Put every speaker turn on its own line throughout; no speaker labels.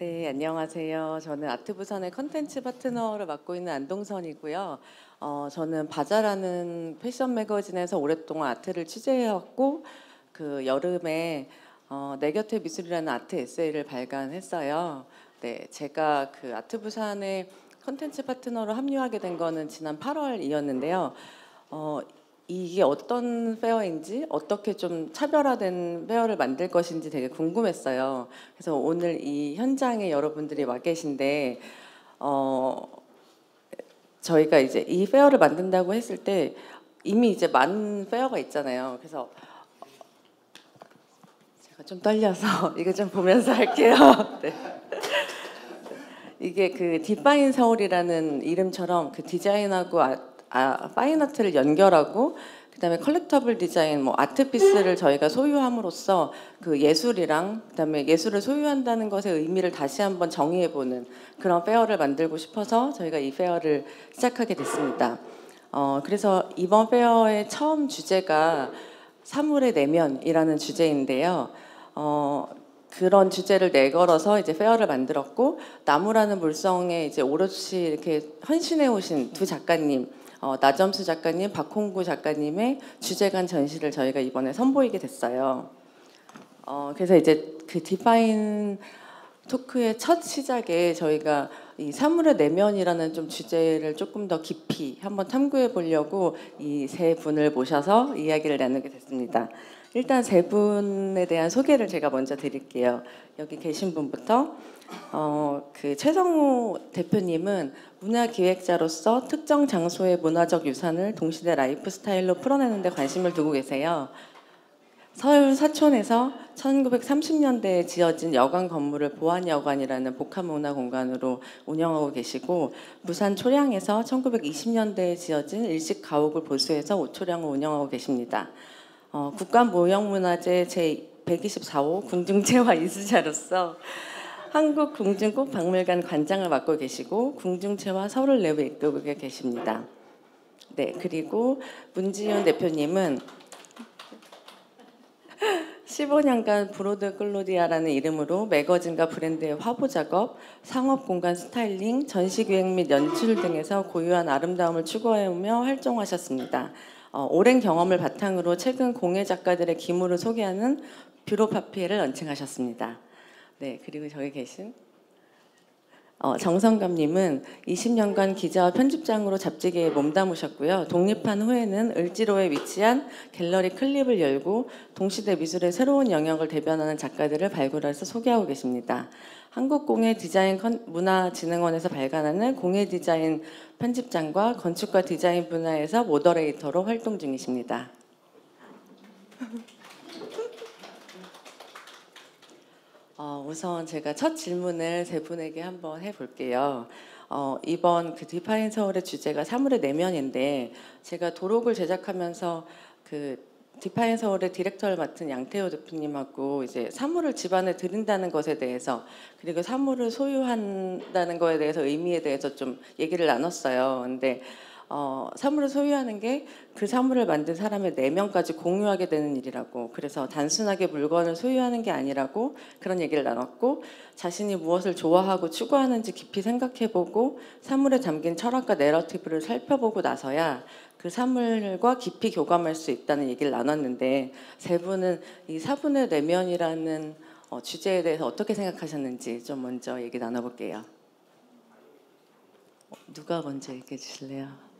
네, 안녕하세요. 저는 아트부산의 컨텐츠 파트너를 맡고 있는 안동선이고요. 저는 바자라는 패션 매거진에서 오랫동안 아트를 취재해왔고 그 여름에 내 곁에 미술이라는 아트 에세이를 발간했어요. 네, 제가 그 아트부산의 컨텐츠 파트너로 합류하게 된 거는 지난 8월이었는데요. 이게 어떤 페어인지 어떻게 좀 차별화된 페어를 만들 것인지 되게 궁금했어요. 그래서 오늘 이 현장에 여러분들이 와 계신데 저희가 이제 이 페어를 만든다고 했을 때 이미 이제 많은 페어가 있잖아요. 그래서 제가 좀 떨려서 이거 좀 보면서 할게요. 네. 이게 그 디파인 서울이라는 이름처럼 그 디자인하고 파인아트를 연결하고 그다음에 컬렉터블 디자인, 뭐 아트피스를 저희가 소유함으로써 그 예술이랑 그다음에 예술을 소유한다는 것의 의미를 다시 한번 정의해보는 그런 페어를 만들고 싶어서 저희가 이 페어를 시작하게 됐습니다. 그래서 이번 페어의 처음 주제가 사물의 내면이라는 주제인데요. 그런 주제를 내걸어서 이제 페어를 만들었고 나무라는 물성에 이제 오롯이 이렇게 헌신해 오신 두 작가님, 나점수 작가님, 박홍구 작가님의 주제간 전시를 저희가 이번에 선보이게 됐어요. 그래서 이제 그 디파인 토크의 첫 시작에 저희가 이 사물의 내면이라는 좀 주제를 조금 더 깊이 한번 탐구해 보려고 이 세 분을 모셔서 이야기를 나누게 됐습니다. 일단 세 분에 대한 소개를 제가 먼저 드릴게요. 여기 계신 분부터 그 최성우 대표님은 문화기획자로서 특정 장소의 문화적 유산을 동시대 라이프 스타일로 풀어내는 데 관심을 두고 계세요. 서울 서촌에서 1930년대에 지어진 여관 건물을 보안여관이라는 복합문화 공간으로 운영하고 계시고 부산 초량에서 1920년대에 지어진 일식 가옥을 보수해서 오초량을 운영하고 계십니다. 국가무형문화재 제124호 궁중체화 이수자로서 한국궁중꽃박물관 관장을 맡고 계시고 궁중체화 서울 내부 이끌고 계십니다. 네, 그리고 문지윤 대표님은 15년간 브로드 클로디아라는 이름으로 매거진과 브랜드의 화보 작업, 상업 공간 스타일링, 전시 기획 및 연출 등에서 고유한 아름다움을 추구하며 활동하셨습니다. 오랜 경험을 바탕으로 최근 공예 작가들의 기물을 소개하는 뷰로 파피에를 런칭하셨습니다. 네, 그리고 저기 계신 정성감님은 20년간 기자와 편집장으로 잡지계에 몸담으셨고요. 독립한 후에는 을지로에 위치한 갤러리 클립을 열고 동시대 미술의 새로운 영역을 대변하는 작가들을 발굴해서 소개하고 계십니다. 한국공예디자인문화진흥원에서 발간하는 공예디자인 편집장과 건축과 디자인 분야에서 모더레이터로 활동 중이십니다. 우선 제가 첫 질문을 세 분에게 한번 해볼게요. 이번 그 디파인 서울의 주제가 사물의 내면인데 제가 도록을 제작하면서 그 디파인 서울의 디렉터를 맡은 양태호 대표님하고 이제 사물을 집안에 들인다는 것에 대해서 그리고 사물을 소유한다는 것에 대해서 의미에 대해서 좀 얘기를 나눴어요. 근데 사물을 소유하는 게 그 사물을 만든 사람의 내면까지 공유하게 되는 일이라고, 그래서 단순하게 물건을 소유하는 게 아니라고 그런 얘기를 나눴고, 자신이 무엇을 좋아하고 추구하는지 깊이 생각해보고 사물에 담긴 철학과 내러티브를 살펴보고 나서야 그 사물과 깊이 교감할 수 있다는 얘기를 나눴는데, 세 분은 이 사분의 내면이라는 주제에 대해서 어떻게 생각하셨는지 좀 먼저 얘기 나눠볼게요. 누가 먼저 얘기해 주실래요?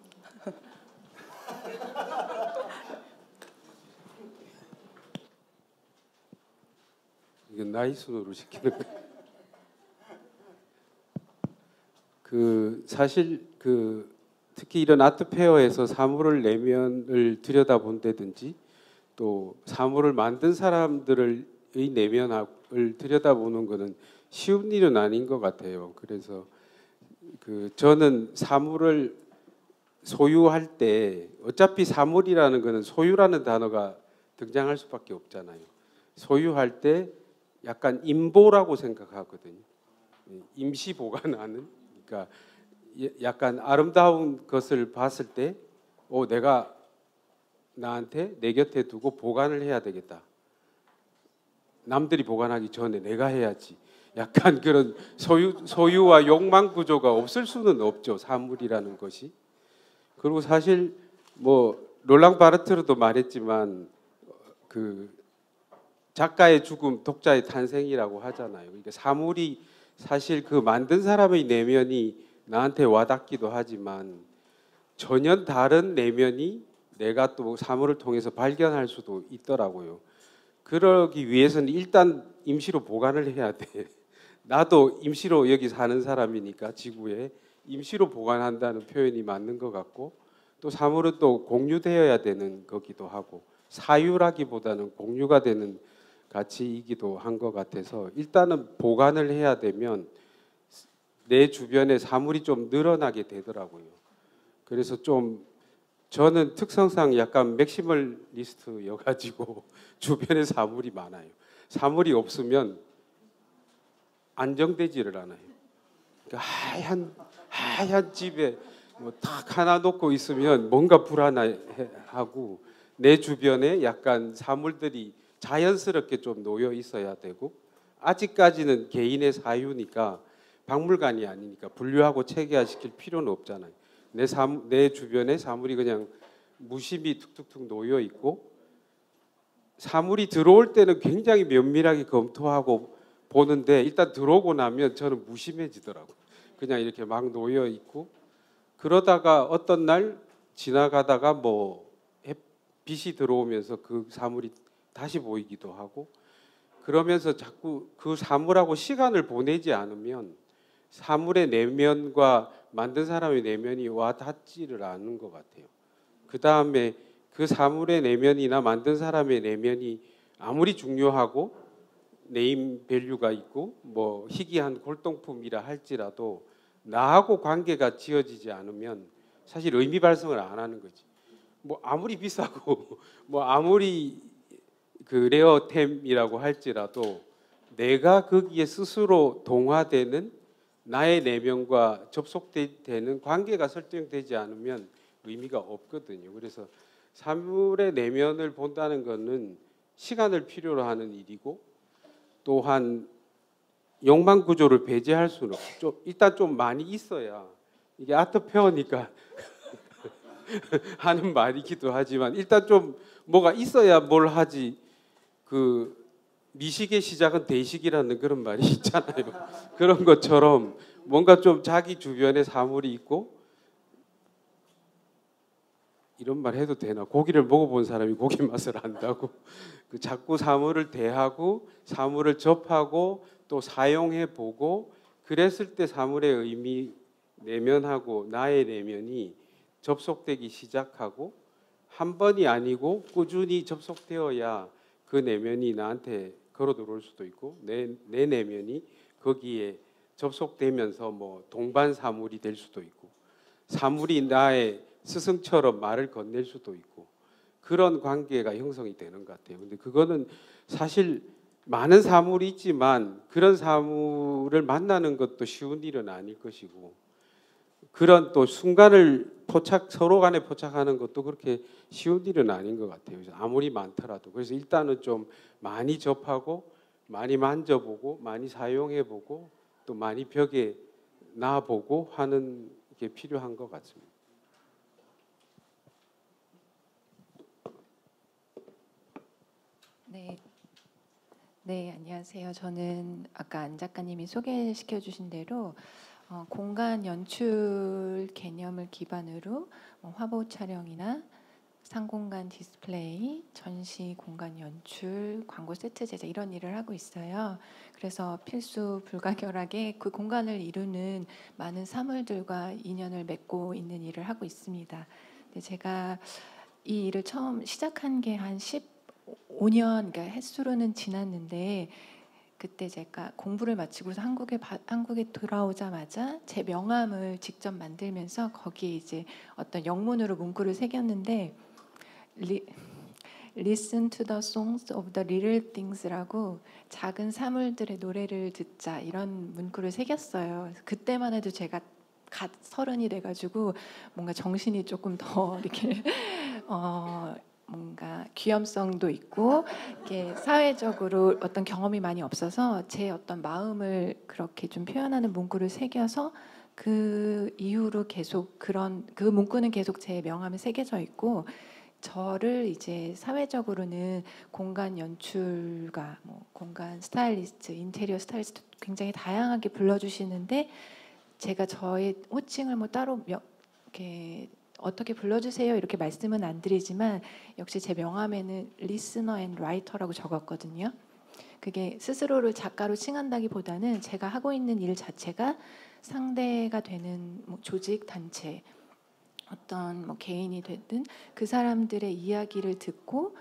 이게 나이 순으로 시키는 거. 그 사실 그 특히 이런 아트 페어에서 사물을 내면을 들여다본다든지 또 사물을 만든 사람들의 내면을 들여다보는 것은 쉬운 일은 아닌 것 같아요. 그래서 그 저는 사물을 소유할 때 어차피 사물이라는 것은 소유라는 단어가 등장할 수밖에 없잖아요. 소유할 때 약간 임보라고 생각하거든요. 임시 보관하는, 그러니까 약간 아름다운 것을 봤을 때, 내가 나한테 내 곁에 두고 보관을 해야 되겠다. 남들이 보관하기 전에 내가 해야지. 약간 그런 소유와 욕망 구조가 없을 수는 없죠. 사물이라는 것이. 그리고 사실 뭐 롤랑 바르트르도 말했지만 그 작가의 죽음, 독자의 탄생이라고 하잖아요. 그러니까 사물이 사실 그 만든 사람의 내면이 나한테 와닿기도 하지만 전혀 다른 내면이 내가 또 사물을 통해서 발견할 수도 있더라고요. 그러기 위해서는 일단 임시로 보관을 해야 돼. 나도 임시로 여기 사는 사람이니까 지구에 임시로 보관한다는 표현이 맞는 것 같고, 또 사물은 또 공유되어야 되는 거기도 하고, 사유라기보다는 공유가 되는 가치이기도 한 것 같아서 일단은 보관을 해야 되면 내 주변에 사물이 좀 늘어나게 되더라고요. 그래서 좀 저는 특성상 약간 맥시멀리스트여가지고 주변에 사물이 많아요. 사물이 없으면 안정되지를 않아요. 그러니까 하얀 집에 뭐 탁 하나 놓고 있으면 뭔가 불안하고, 내 주변에 약간 사물들이 자연스럽게 좀 놓여 있어야 되고, 아직까지는 개인의 사유니까 박물관이 아니니까 분류하고 체계화시킬 필요는 없잖아요. 내 주변에 사물이 그냥 무심히 툭툭툭 놓여 있고, 사물이 들어올 때는 굉장히 면밀하게 검토하고 보는데 일단 들어오고 나면 저는 무심해지더라고요. 그냥 이렇게 막 놓여 있고, 그러다가 어떤 날 지나가다가 뭐 빛이 들어오면서 그 사물이 다시 보이기도 하고, 그러면서 자꾸 그 사물하고 시간을 보내지 않으면 사물의 내면과 만든 사람의 내면이 와 닿지를 않는 것 같아요. 그 다음에 그 사물의 내면이나 만든 사람의 내면이 아무리 중요하고 네임 밸류가 있고 뭐 희귀한 골동품이라 할지라도 나하고 관계가 지어지지 않으면 사실 의미 발생을 안 하는 거지. 뭐 아무리 비싸고 뭐 아무리 그 레어템이라고 할지라도 내가 거기에 스스로 동화되는 나의 내면과 접속되는 관계가 설정되지 않으면 의미가 없거든요. 그래서 사물의 내면을 본다는 것은 시간을 필요로 하는 일이고, 또한 욕망 구조를 배제할 수는 없죠. 일단 좀 많이 있어야, 이게 아트 페어니까 하는 말이기도 하지만 일단 좀 뭐가 있어야 뭘 하지. 그 미식의 시작은 대식이라는 그런 말이 있잖아요. 그런 것처럼 뭔가 좀 자기 주변에 사물이 있고, 이런 말 해도 되나? 고기를 먹어본 사람이 고기 맛을 안다고. 그 자꾸 사물을 대하고 사물을 접하고 또 사용해 보고, 그랬을 때 사물의 의미, 내면하고 나의 내면이 접속되기 시작하고, 한 번이 아니고 꾸준히 접속되어야 그 내면이 나한테 걸어 들어올 수도 있고, 내 내면이 거기에 접속되면서 뭐 동반 사물이 될 수도 있고, 사물이 나의 스승처럼 말을 건넬 수도 있고, 그런 관계가 형성이 되는 것 같아요. 근데 그거는 사실 많은 사물이 있지만 그런 사물을 만나는 것도 쉬운 일은 아닐 것이고, 그런 또 순간을 서로 간에 포착하는 것도 그렇게 쉬운 일은 아닌 것 같아요. 그래서 아무리 많더라도. 그래서 일단은 좀 많이 접하고 많이 만져보고 많이 사용해보고 또 많이 벽에 놔보고 하는 게 필요한 것 같습니다.
네, 네, 안녕하세요. 저는 아까 안 작가님이 소개시켜 주신 대로 공간 연출 개념을 기반으로 화보 촬영이나 상공간 디스플레이, 전시 공간 연출, 광고 세트 제작 이런 일을 하고 있어요. 그래서 필수 불가결하게 그 공간을 이루는 많은 사물들과 인연을 맺고 있는 일을 하고 있습니다. 근데 제가 이 일을 처음 시작한 게 한 15년, 그러니까 횟수로는 지났는데, 그때 제가 공부를 마치고서 한국에 돌아오자마자 제 명함을 직접 만들면서 거기에 이제 어떤 영문으로 문구를 새겼는데, Listen to the songs of the little things라고, 작은 사물들의 노래를 듣자, 이런 문구를 새겼어요. 그래서 그때만 해도 제가 갓 30이 돼가지고 뭔가 정신이 조금 더 이렇게 뭔가 귀염성도 있고 이렇게 사회적으로 어떤 경험이 많이 없어서 제 어떤 마음을 그렇게 좀 표현하는 문구를 새겨서 그 이후로 계속 그 문구는 계속 제 명함에 새겨져 있고 저를 이제 사회적으로는 공간 연출가, 뭐 공간 스타일리스트, 인테리어 스타일리스트 굉장히 다양하게 불러주시는데 제가 저의 호칭을 뭐 따로 이렇게 어떻게 불러주세요 이렇게 말씀은 안 드리지만 역시 제 명함에는 리스너 앤 라이터라고 적었거든요. 그게 스스로를 작가로 칭한다기보다는 제가 하고 있는 일 자체가 상대가 되는 뭐 조직, 단체, 어떤 뭐 개인이 되든 그 사람들의 이야기를 듣고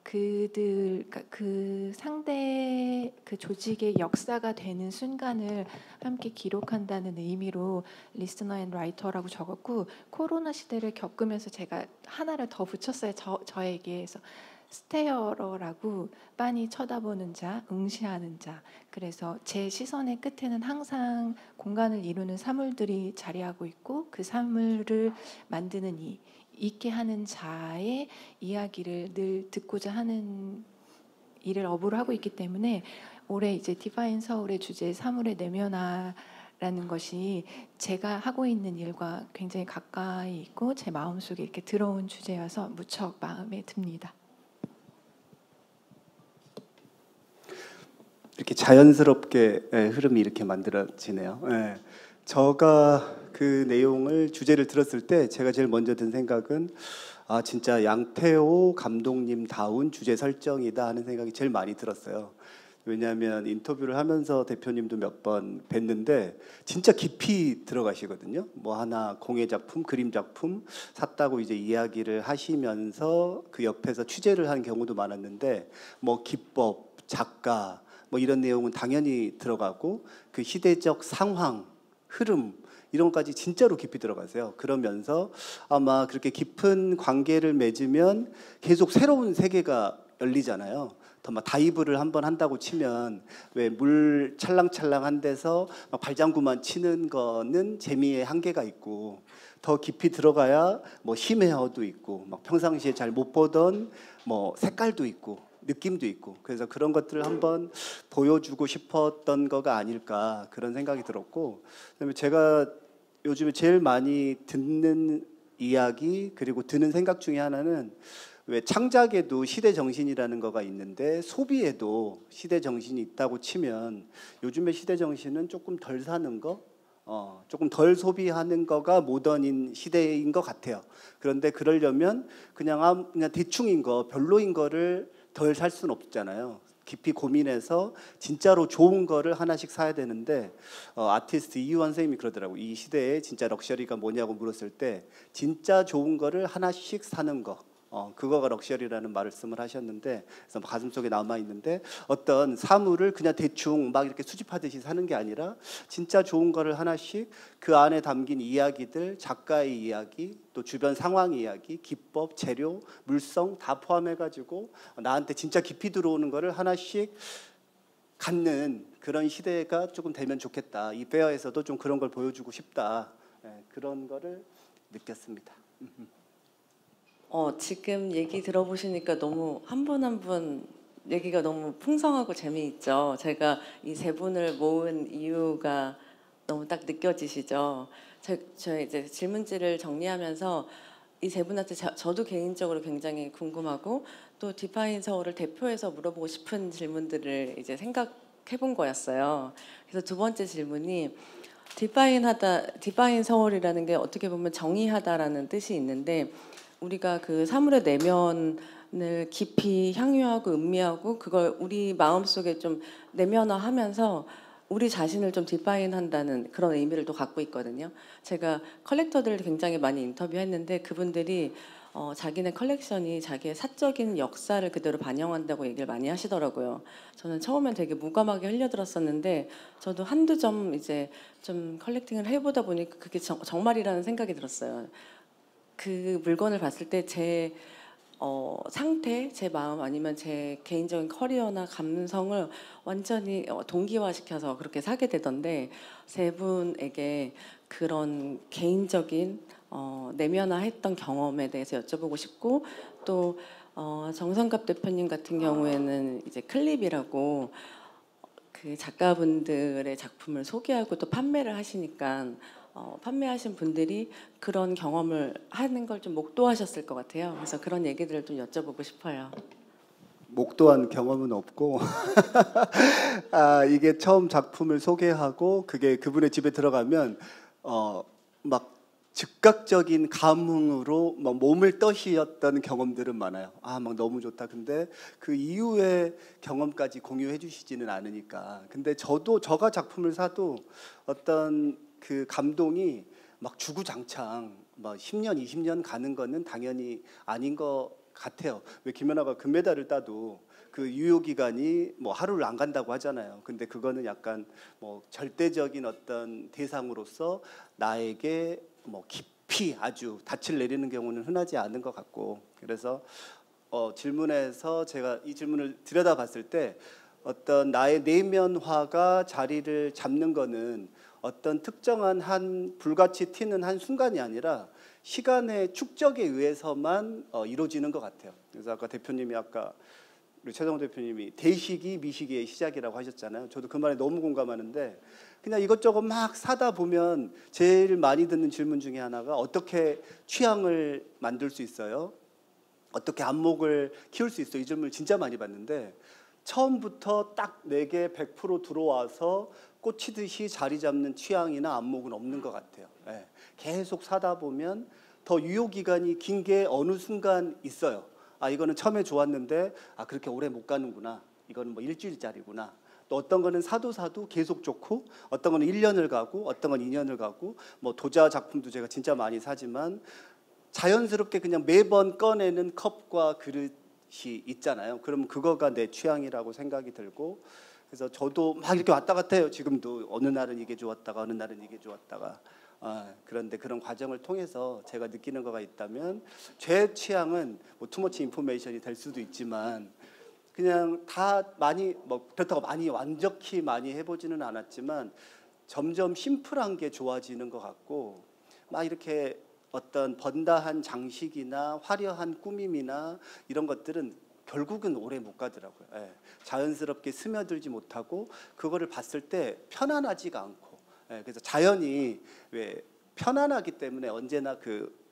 그러니까 그 상대 그 조직의 역사가 되는 순간을 함께 기록한다는 의미로 리스너 앤 라이터라고 적었고 코로나 시대를 겪으면서 제가 하나를 더 붙였어요. 저에게. 그래서 스테어러라고 빤히 쳐다보는 자, 응시하는 자. 그래서 제 시선의 끝에는 항상 공간을 이루는 사물들이 자리하고 있고 그 사물을 만드는 있게 하는 자의 이야기를 늘 듣고자 하는 일을 업으로 하고 있기 때문에 올해 이제 디파인 서울의 주제 사물의 내면화라는 것이 제가 하고 있는 일과 굉장히 가까이 있고 제 마음속에 이렇게 들어온 주제여서 무척 마음에 듭니다.
이렇게 자연스럽게 흐름이 이렇게 만들어지네요. 제가 그 내용을 주제를 들었을 때 제가 제일 먼저 든 생각은 진짜 양태호 감독님다운 주제 설정이다 하는 생각이 제일 많이 들었어요. 왜냐하면 인터뷰를 하면서 대표님도 몇 번 뵀는데 진짜 깊이 들어가시거든요. 뭐 하나 공예 작품, 그림 작품 샀다고 이제 이야기를 하시면서 그 옆에서 취재를 한 경우도 많았는데 뭐 기법, 작가 뭐 이런 내용은 당연히 들어가고 그 시대적 상황, 흐름 이런 것까지 진짜로 깊이 들어가세요. 그러면서 아마 그렇게 깊은 관계를 맺으면 계속 새로운 세계가 열리잖아요. 더 막 다이브를 한번 한다고 치면 왜 물 찰랑찰랑한 데서 막 발장구만 치는 거는 재미의 한계가 있고 더 깊이 들어가야 뭐 심해어도 있고 막 평상시에 잘 못 보던 뭐 색깔도 있고 느낌도 있고 그래서 그런 것들을 한번 보여주고 싶었던 거가 아닐까 그런 생각이 들었고 그다음에 제가 요즘에 제일 많이 듣는 이야기 그리고 드는 생각 중에 하나는 왜 창작에도 시대 정신이라는 거가 있는데 소비에도 시대 정신이 있다고 치면 요즘의 시대 정신은 조금 덜 사는 거 조금 덜 소비하는 거가 모던인 시대인 것 같아요. 그런데 그러려면 그냥 대충인 거 별로인 거를 덜 살 수는 없잖아요. 깊이 고민해서 진짜로 좋은 거를 하나씩 사야 되는데 아티스트 이유환 선생님이 그러더라고요. 이 시대에 진짜 럭셔리가 뭐냐고 물었을 때 진짜 좋은 거를 하나씩 사는 거 그거가 럭셔리라는 말씀을 하셨는데 그래서 가슴속에 남아있는데 어떤 사물을 그냥 대충 막 이렇게 수집하듯이 사는 게 아니라 진짜 좋은 거를 하나씩 그 안에 담긴 이야기들 작가의 이야기 또 주변 상황 이야기 기법 재료 물성 다 포함해가지고 나한테 진짜 깊이 들어오는 거를 하나씩 갖는 그런 시대가 조금 되면 좋겠다. 이 페어에서도 좀 그런 걸 보여주고 싶다. 그런 거를 느꼈습니다.
지금 얘기 들어보시니까 너무 한 분 한 분 얘기가 너무 풍성하고 재미있죠. 제가 이 세 분을 모은 이유가 너무 딱 느껴지시죠. 저 이제 질문지를 정리하면서 이 세 분한테 저도 개인적으로 굉장히 궁금하고 또 디파인 서울을 대표해서 물어보고 싶은 질문들을 이제 생각해본 거였어요. 그래서 두 번째 질문이 디파인 서울이라는 게 어떻게 보면 정의하다라는 뜻이 있는데 우리가 그 사물의 내면을 깊이 향유하고 음미하고 그걸 우리 마음속에 좀 내면화하면서 우리 자신을 좀 디파인한다는 그런 의미를 또 갖고 있거든요. 제가 컬렉터들을 굉장히 많이 인터뷰했는데 그분들이 자기네 컬렉션이 자기의 사적인 역사를 그대로 반영한다고 얘기를 많이 하시더라고요. 저는 처음엔 되게 무감하게 흘려들었었는데 저도 한두 점 이제 좀 컬렉팅을 해보다 보니까 그게 정말이라는 생각이 들었어요. 그 물건을 봤을 때 제 상태, 제 마음 아니면 제 개인적인 커리어나 감성을 완전히 동기화시켜서 그렇게 사게 되던데 세 분에게 그런 개인적인 내면화했던 경험에 대해서 여쭤보고 싶고 또 정성갑 대표님 같은 경우에는 이제 클립이라고 그 작가분들의 작품을 소개하고 또 판매를 하시니까 판매하신 분들이 그런 경험을 하는 걸 좀 목도하셨을 것 같아요. 그래서 그런 얘기들을 좀 여쭤보고 싶어요.
목도한 경험은 없고 이게 처음 작품을 소개하고 그게 그분의 집에 들어가면 막 즉각적인 감흥으로 막 몸을 떠시었던 경험들은 많아요. 막 너무 좋다. 근데 그 이후의 경험까지 공유해 주시지는 않으니까. 근데 저가 작품을 사도 어떤 그 감동이 막 주구장창 막 10년, 20년 가는 거는 당연히 아닌 것 같아요. 왜 김연아가 금메달을 따도 그 유효 기간이 뭐 하루를 안 간다고 하잖아요. 근데 그거는 약간 뭐 절대적인 어떤 대상으로서 나에게 뭐 깊이 아주 닻을 내리는 경우는 흔하지 않은 것 같고, 그래서 질문에서 제가 이 질문을 들여다봤을 때 어떤 나의 내면화가 자리를 잡는 거는 어떤 특정한 한 불같이 튀는 한 순간이 아니라 시간의 축적에 의해서만 이루어지는 것 같아요. 그래서 아까 대표님이 우리 최성호 대표님이 대시기 미시기의 시작이라고 하셨잖아요. 저도 그 말에 너무 공감하는데 그냥 이것저것 막 사다 보면 제일 많이 듣는 질문 중에 하나가 어떻게 취향을 만들 수 있어요? 어떻게 안목을 키울 수 있어요? 이 질문을 진짜 많이 받는데 처음부터 딱 내게 100% 들어와서 꽂히듯이 자리 잡는 취향이나 안목은 없는 것 같아요. 예. 계속 사다 보면 더 유효 기간이 긴 게 어느 순간 있어요. 이거는 처음에 좋았는데 그렇게 오래 못 가는구나. 이거는 뭐 일주일짜리구나. 또 어떤 거는 사도 계속 좋고 어떤 거는 1년을 가고 어떤 건 2년을 가고 뭐 도자 작품도 제가 진짜 많이 사지만 자연스럽게 그냥 매번 꺼내는 컵과 그릇이 있잖아요. 그러면 그거가 내 취향이라고 생각이 들고 그래서 저도 막 이렇게 왔다 갔다 해요. 지금도 어느 날은 이게 좋았다가 어느 날은 이게 좋았다가 그런데 그런 과정을 통해서 제가 느끼는 거가 있다면 제 취향은 뭐 투머치 인포메이션이 될 수도 있지만 그냥 다 많이 뭐 그렇다고 많이 완벽히 많이 해보지는 않았지만 점점 심플한 게 좋아지는 것 같고 막 이렇게 어떤 번다한 장식이나 화려한 꾸밈이나 이런 것들은 결국은 오래 못 가더라고요. 예. 자연스럽게 스며들지 못하고 그거를 봤을 때 편안하지가 않고 그래서 자연이 왜 편안하기 때문에 언제나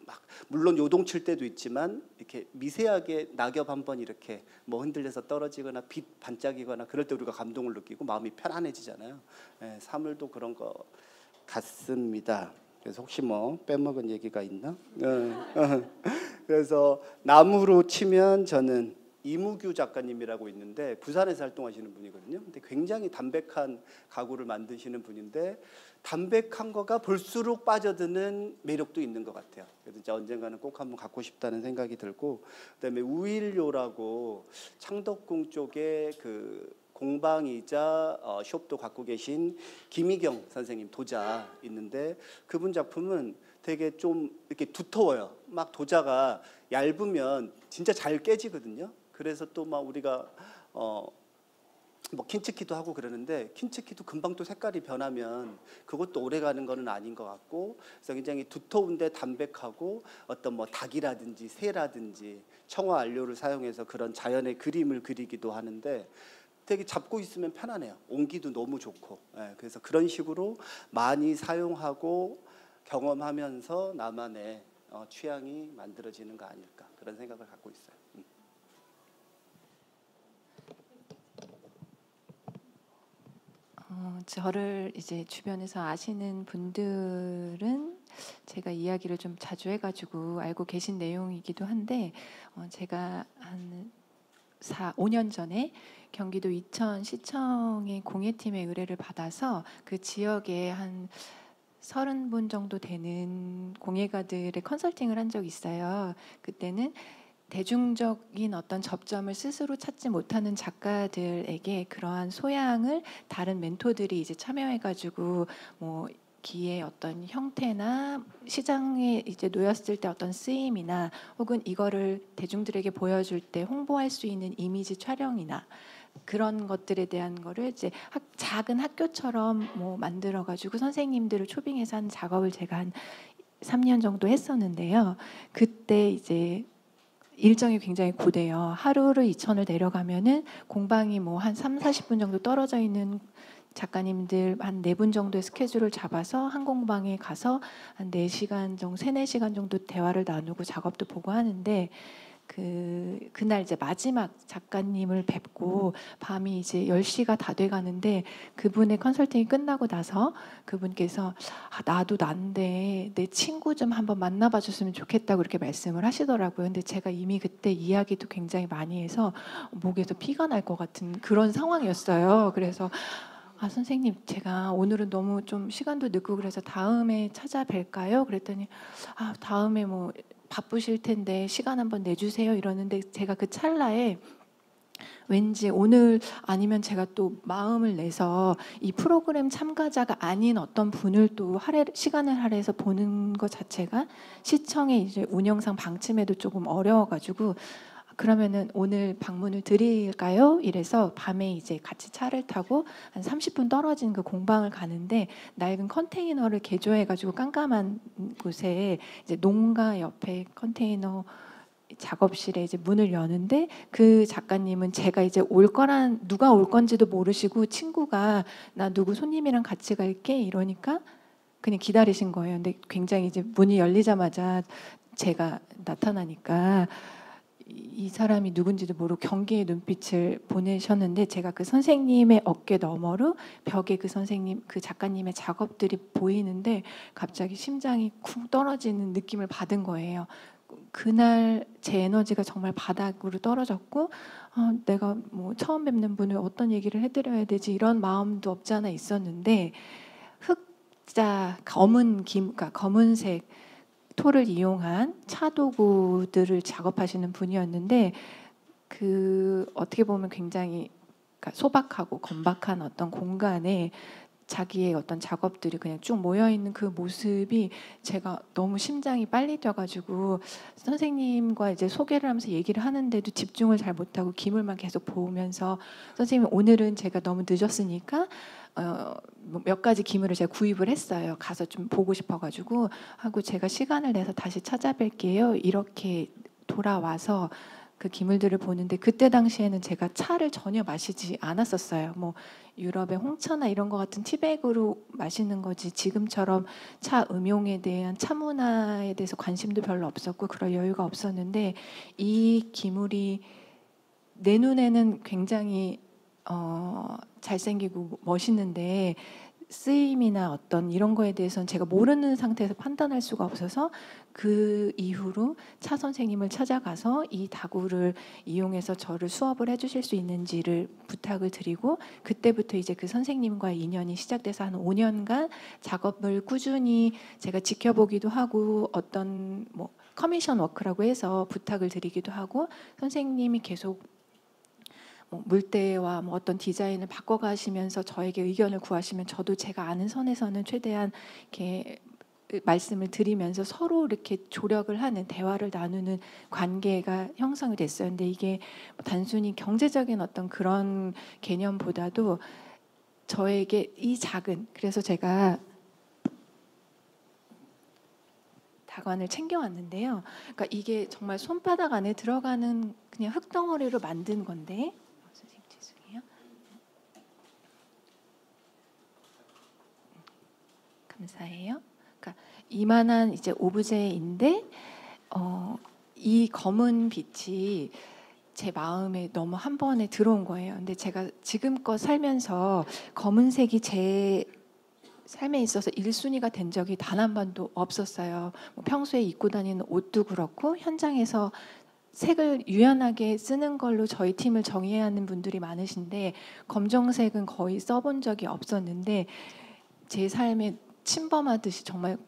막 물론 요동칠 때도 있지만 이렇게 미세하게 낙엽 한번 이렇게 뭐 흔들려서 떨어지거나 빛 반짝이거나 그럴 때 우리가 감동을 느끼고 마음이 편안해지잖아요. 사물도 그런 거 같습니다. 그래서 혹시 뭐 빼먹은 얘기가 있나? 그래서 나무로 치면 저는 이무규 작가님이라고 있는데 부산에서 활동하시는 분이거든요. 근데 굉장히 담백한 가구를 만드시는 분인데 담백한 거가 볼수록 빠져드는 매력도 있는 것 같아요. 그래서 진짜 언젠가는 꼭 한번 갖고 싶다는 생각이 들고 그다음에 우일료라고 창덕궁 쪽에 그 공방이자 숍도 갖고 계신 김희경 선생님 도자 있는데 그분 작품은 되게 좀 이렇게 두터워요. 막 도자가 얇으면 진짜 잘 깨지거든요. 그래서 또 막 우리가 뭐 킨츠키도 하고 그러는데 킨츠키도 금방 또 색깔이 변하면 그것도 오래 가는 거는 아닌 것 같고 그래서 굉장히 두터운데 담백하고 어떤 뭐 닭이라든지 새라든지 청화 안료를 사용해서 그런 자연의 그림을 그리기도 하는데 되게 잡고 있으면 편안해요. 온기도 너무 좋고 그래서 그런 식으로 많이 사용하고 경험하면서 나만의 취향이 만들어지는 거 아닐까 그런 생각을 갖고 있어요.
저를 이제 주변에서 아시는 분들은 제가 이야기를 좀 자주 해가지고 알고 계신 내용이기도 한데 제가 한 5년 전에 경기도 이천시청의 공예팀의 의뢰를 받아서 그 지역에 한 30분 정도 되는 공예가들의 컨설팅을 한 적이 있어요. 그때는 대중적인 어떤 접점을 스스로 찾지 못하는 작가들에게 그러한 소양을 다른 멘토들이 이제 참여해가지고 뭐 기의 어떤 형태나 시장에 이제 놓였을 때 어떤 쓰임이나 혹은 이거를 대중들에게 보여줄 때 홍보할 수 있는 이미지 촬영이나 그런 것들에 대한 거를 이제 작은 학교처럼 뭐 만들어가지고 선생님들을 초빙해서 한 작업을 제가 한 3년 정도 했었는데요. 그때 이제 일정이 굉장히 고돼요. 하루를 이천을 내려가면은 공방이 뭐 한 3, 40분 정도 떨어져 있는 작가님들 한 4분 정도의 스케줄을 잡아서 한 공방에 가서 한 4시간 정도, 3, 4시간 정도 대화를 나누고 작업도 보고 하는데 그날 이제 마지막 작가님을 뵙고 밤이 이제 10시가 다 돼 가는데 그분의 컨설팅이 끝나고 나서 그분께서 나도 난데 내 친구 좀 한번 만나봐 줬으면 좋겠다고 이렇게 말씀을 하시더라고요. 근데 제가 이미 그때 이야기도 굉장히 많이 해서 목에서 피가 날 것 같은 그런 상황이었어요. 그래서 선생님 제가 오늘은 너무 좀 시간도 늦고 그래서 다음에 찾아뵐까요? 그랬더니 다음에 뭐 바쁘실 텐데 시간 한번 내주세요 이러는데 제가 그 찰나에 왠지 오늘 아니면 제가 또 마음을 내서 이 프로그램 참가자가 아닌 어떤 분을 또 시간을 할애해서 보는 것 자체가 시청의 이제 운영상 방침에도 조금 어려워가지고 그러면은 오늘 방문을 드릴까요? 이래서 밤에 이제 같이 차를 타고 한 30분 떨어진 그 공방을 가는데 낡은 컨테이너를 개조해가지고 깜깜한 곳에 이제 농가 옆에 컨테이너 작업실에 이제 문을 여는데 그 작가님은 제가 이제 누가 올 건지도 모르시고 친구가 나 누구 손님이랑 같이 갈게 이러니까 그냥 기다리신 거예요. 근데 굉장히 이제 문이 열리자마자 제가 나타나니까 이 사람이 누군지도 모르고 경계의 눈빛을 보내셨는데 제가 그 선생님의 어깨 너머로 벽에 그 작가님의 작업들이 보이는데 갑자기 심장이 쿵 떨어지는 느낌을 받은 거예요. 그날 제 에너지가 정말 바닥으로 떨어졌고 내가 뭐 처음 뵙는 분을 어떤 얘기를 해드려야 되지 이런 마음도 없지 않아 있었는데 흑자 그러니까 검은색 토를 이용한 차도구들을 작업하시는 분이었는데 어떻게 보면 굉장히 그러니까 소박하고 건박한 어떤 공간에 자기의 어떤 작업들이 그냥 쭉 모여 있는 그 모습이 제가 너무 심장이 빨리 뛰어가지고 선생님과 이제 소개를 하면서 얘기를 하는데도 집중을 잘 못하고 기물만 계속 보면서 선생님 오늘은 제가 너무 늦었으니까 몇 가지 기물을 제가 구입을 했어요. 가서 좀 보고 싶어가지고 하고 제가 시간을 내서 다시 찾아뵐게요. 이렇게 돌아와서 그 기물들을 보는데 그때 당시에는 제가 차를 전혀 마시지 않았었어요. 뭐 유럽의 홍차나 이런 것 같은 티백으로 마시는 거지 지금처럼 차 음용에 대한 차 문화에 대해서 관심도 별로 없었고 그럴 여유가 없었는데 이 기물이 내 눈에는 굉장히 잘생기고 멋있는데 쓰임이나 어떤 이런 거에 대해서는 제가 모르는 상태에서 판단할 수가 없어서 그 이후로 차 선생님을 찾아가서 이 다구를 이용해서 저를 수업을 해주실 수 있는지를 부탁을 드리고 그때부터 이제 그 선생님과의 인연이 시작돼서 한 5년간 작업을 꾸준히 제가 지켜보기도 하고 어떤 뭐 커미션 워크라고 해서 부탁을 드리기도 하고 선생님이 계속 뭐 물때와 뭐 어떤 디자인을 바꿔가시면서 저에게 의견을 구하시면 저도 제가 아는 선에서는 최대한 이렇게 말씀을 드리면서 서로 이렇게 조력을 하는 대화를 나누는 관계가 형성이 됐어요. 근데 이게 단순히 경제적인 어떤 그런 개념보다도 저에게 이 작은 그래서 제가 다관을 챙겨왔는데요. 그러니까 이게 정말 손바닥 안에 들어가는 그냥 흙덩어리로 만든 건데 선생님 죄송해요. 감사해요. 그러니까 이만한 이제 오브제인데 이 검은 빛이 제 마음에 너무 한 번에 들어온 거예요. 근데 제가 지금껏 살면서 검은색이 제 삶에 있어서 1순위가 된 적이 단 한 번도 없었어요. 뭐 평소에 입고 다니는 옷도 그렇고 현장에서 색을 유연하게 쓰는 걸로 저희 팀을 정의해야 하는 분들이 많으신데 검정색은 거의 써본 적이 없었는데 제 삶에 침범하듯이 정말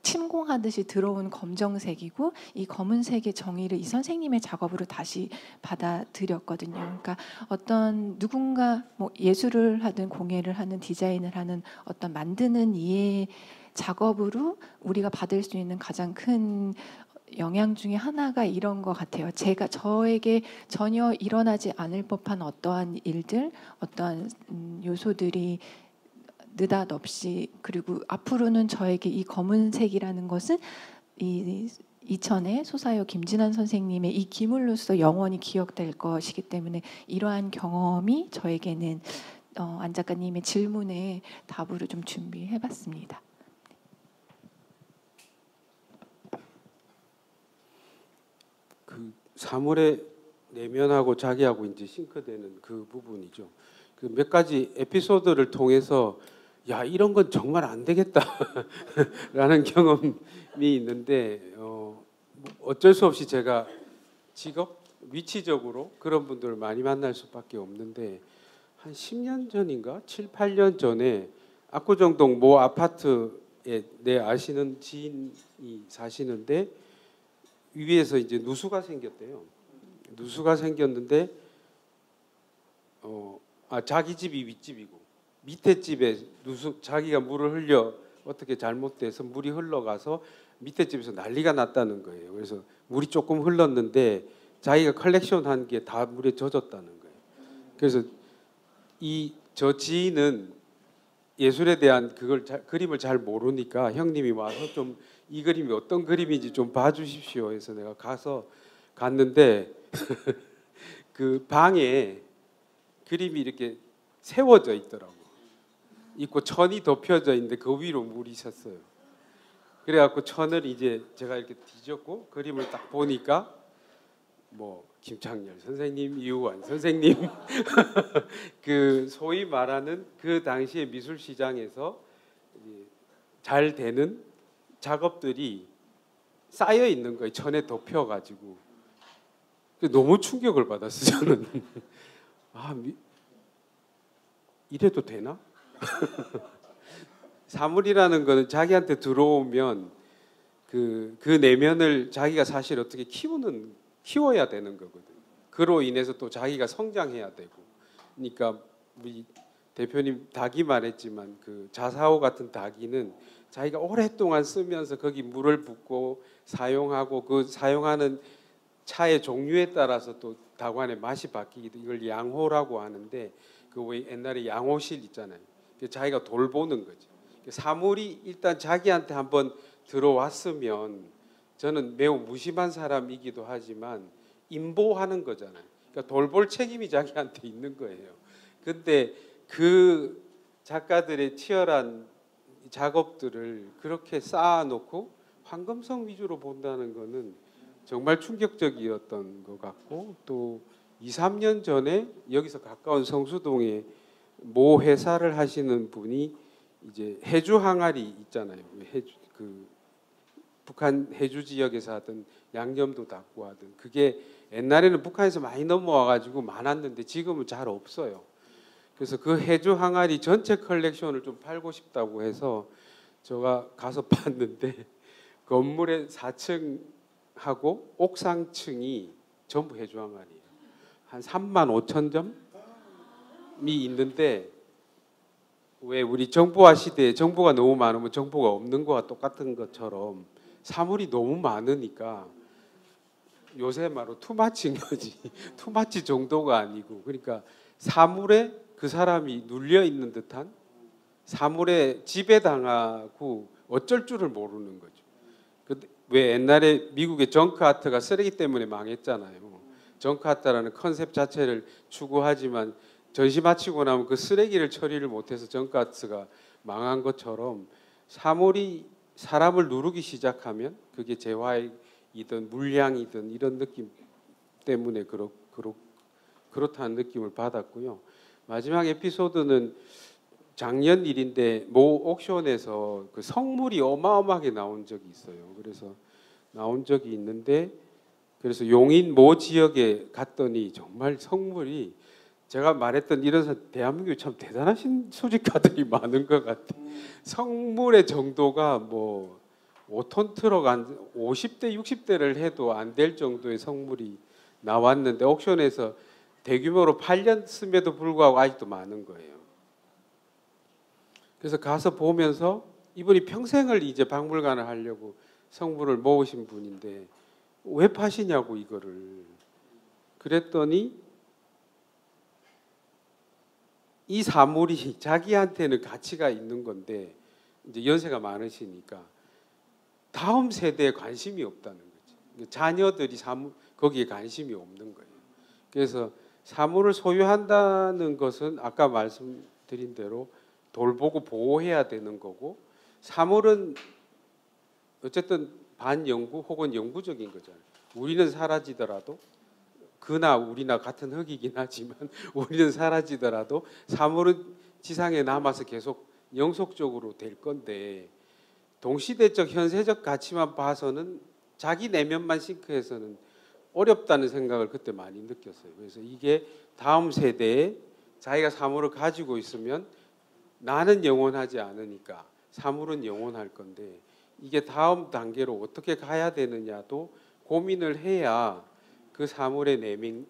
침공하듯이 들어온 검정색이고 이 검은색의 정의를 이 선생님의 작업으로 다시 받아들였거든요. 그러니까 어떤 누군가 뭐 예술을 하든 공예를 하는 디자인을 하는 어떤 만드는 이의 작업으로 우리가 받을 수 있는 가장 큰 영향 중에 하나가 이런 것 같아요. 저에게 전혀 일어나지 않을 법한 어떠한 일들, 어떠한 요소들이 느닷없이, 그리고 앞으로는 저에게 이 검은색이라는 것은 이 이천의 소사요 김진환 선생님의 이 기물로서 영원히 기억될 것이기 때문에 이러한 경험이 저에게는 안 작가님의 질문에 답으로 좀 준비해봤습니다.
그 사물의 내면하고 자기하고 이제 싱크되는 그 부분이죠. 그 몇 가지 에피소드를 통해서 야 이런 건 정말 안 되겠다라는 경험이 있는데 어쩔 수 없이 제가 직업 위치적으로 그런 분들을 많이 만날 수밖에 없는데 한 10년 전인가 7, 8년 전에 압구정동 모 아파트에 내 아시는 지인이 사시는데 위에서 이제 누수가 생겼대요. 누수가 생겼는데 자기 집이 윗집이고 밑에 집에 자기가 물을 흘려 어떻게 잘못돼서 물이 흘러가서 밑에 집에서 난리가 났다는 거예요. 그래서 물이 조금 흘렀는데 자기가 컬렉션한 게 다 물에 젖었다는 거예요. 그래서 저 지인은 예술에 대한 그림을 잘 모르니까 형님이 와서 좀 이 그림이 어떤 그림인지 좀 봐주십시오 해서 내가 갔는데 그 방에 그림이 이렇게 세워져 있더라고. 있고 천이 덮여져 있는데 그 위로 물이 섰어요. 그래갖고 천을 이제 제가 이렇게 뒤졌고 그림을 딱 보니까 뭐 김창렬 선생님, 이우환 선생님 그 소위 말하는 그 당시에 미술 시장에서 잘 되는 작업들이 쌓여 있는 거예요. 천에 덮여가지고 너무 충격을 받았어요. 저는 이래도 되나? 사물이라는 거는 자기한테 들어오면 그 내면을 자기가 사실 어떻게 키워야 되는 거거든. 그로 인해서 또 자기가 성장해야 되고. 그러니까 우리 대표님 닭이 말했지만 그 자사오 같은 닭이는 자기가 오랫동안 쓰면서 거기 물을 붓고 사용하고 그 사용하는 차의 종류에 따라서 또 닭안의 맛이 바뀌기도. 이걸 양호라고 하는데 그 왜 옛날에 양호실 있잖아요. 자기가 돌보는 거지. 사물이 일단 자기한테 한번 들어왔으면 저는 매우 무심한 사람이기도 하지만 인보하는 거잖아요. 그러니까 돌볼 책임이 자기한테 있는 거예요. 근데 그 작가들의 치열한 작업들을 그렇게 쌓아놓고 황금성 위주로 본다는 거는 정말 충격적이었던 것 같고 또 2, 3년 전에 여기서 가까운 성수동에 모 회사를 하시는 분이 이제 해주 항아리 있잖아요. 북한 해주 지역에서 하던 양념도 닦고 하던 그게 옛날에는 북한에서 많이 넘어와가지고 많았는데 지금은 잘 없어요. 그래서 그 해주 항아리 전체 컬렉션을 좀 팔고 싶다고 해서 제가 가서 봤는데 건물의 4층하고 옥상층이 전부 해주 항아리예요. 한 35,000점이 있는데 왜 우리 정보화 시대에 정보가 너무 많으면 정보가 없는 거와 똑같은 것처럼 사물이 너무 많으니까 요새 말로 투마치인 거지. 투마치 정도가 아니고 그러니까 사물에 그 사람이 눌려 있는 듯한 사물에 지배당하고 어쩔 줄을 모르는 거죠. 왜 옛날에 미국의 정크 아트가 쓰레기 때문에 망했잖아요. 정크 아트라는 컨셉 자체를 추구하지만 전시 마치고 나면 그 쓰레기를 처리를 못해서 정크 아트가 망한 것처럼 사물이 사람을 누르기 시작하면 그게 재화이든 물량이든 이런 느낌 때문에 그렇다는 느낌을 받았고요. 마지막 에피소드는 작년 일인데 모 옥션에서 그 성물이 어마어마하게 나온 적이 있어요. 그래서 나온 적이 있는데 그래서 용인 모 지역에 갔더니 정말 성물이 제가 말했던 이런 대한민국에 참 대단하신 수집가들이 많은 것 같아요. 성물의 정도가 뭐 5톤 트럭 50대 60대를 해도 안 될 정도의 성물이 나왔는데 옥션에서 대규모로 팔렸음에도 불구하고 아직도 많은 거예요. 그래서 가서 보면서 이분이 평생을 이제 박물관을 하려고 성물을 모으신 분인데 왜 파시냐고 이거를. 그랬더니 이 사물이 자기한테는 가치가 있는 건데 이제 연세가 많으시니까 다음 세대에 관심이 없다는 거지. 자녀들이 거기에 관심이 없는 거예요. 그래서 사물을 소유한다는 것은 아까 말씀드린 대로 돌보고 보호해야 되는 거고, 사물은 어쨌든 반영구 혹은 영구적인 거잖아요. 우리는 사라지더라도, 그나 우리나 같은 흙이긴 하지만 우리는 사라지더라도 사물은 지상에 남아서 계속 영속적으로 될 건데, 동시대적 현세적 가치만 봐서는 자기 내면만 싱크해서는 어렵다는 생각을 그때 많이 느꼈어요. 그래서 이게 다음 세대에 자기가 사물을 가지고 있으면 나는 영원하지 않으니까 사물은 영원할 건데, 이게 다음 단계로 어떻게 가야 되느냐도 고민을 해야 그 사물의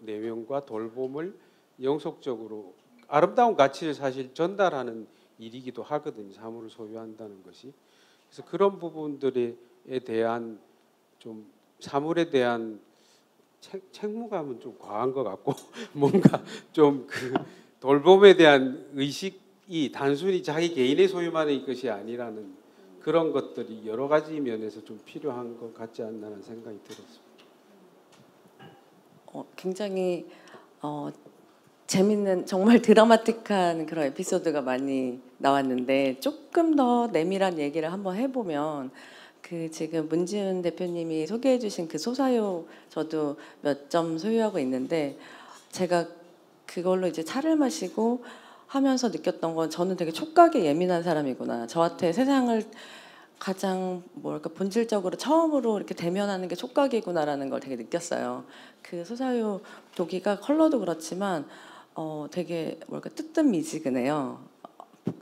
내면과 돌봄을 영속적으로 아름다운 가치를 사실 전달하는 일이기도 하거든요. 사물을 소유한다는 것이. 그래서 그런 부분들에 대한 좀 사물에 대한 책무감은 좀 과한 것 같고 뭔가 좀 그 돌봄에 대한 의식이 단순히 자기 개인의 소유만의 것이 아니라는 그런 것들이 여러 가지 면에서 좀 필요한 것 같지 않나라는 생각이 들었습니다.
굉장히 재밌는 정말 드라마틱한 그런 에피소드가 많이 나왔는데, 조금 더 내밀한 얘기를 한번 해보면, 그 지금 문지은 대표님이 소개해주신 그 소사유 저도 몇 점 소유하고 있는데, 제가 그걸로 이제 차를 마시고 하면서 느꼈던 건, 저는 되게 촉각에 예민한 사람이구나. 저한테 세상을 가장 뭐랄까 본질적으로 처음으로 이렇게 대면하는 게 촉각이구나라는 걸 되게 느꼈어요. 그 소사유 도기가 컬러도 그렇지만 되게 뭐랄까 뜨뜻미지근해요.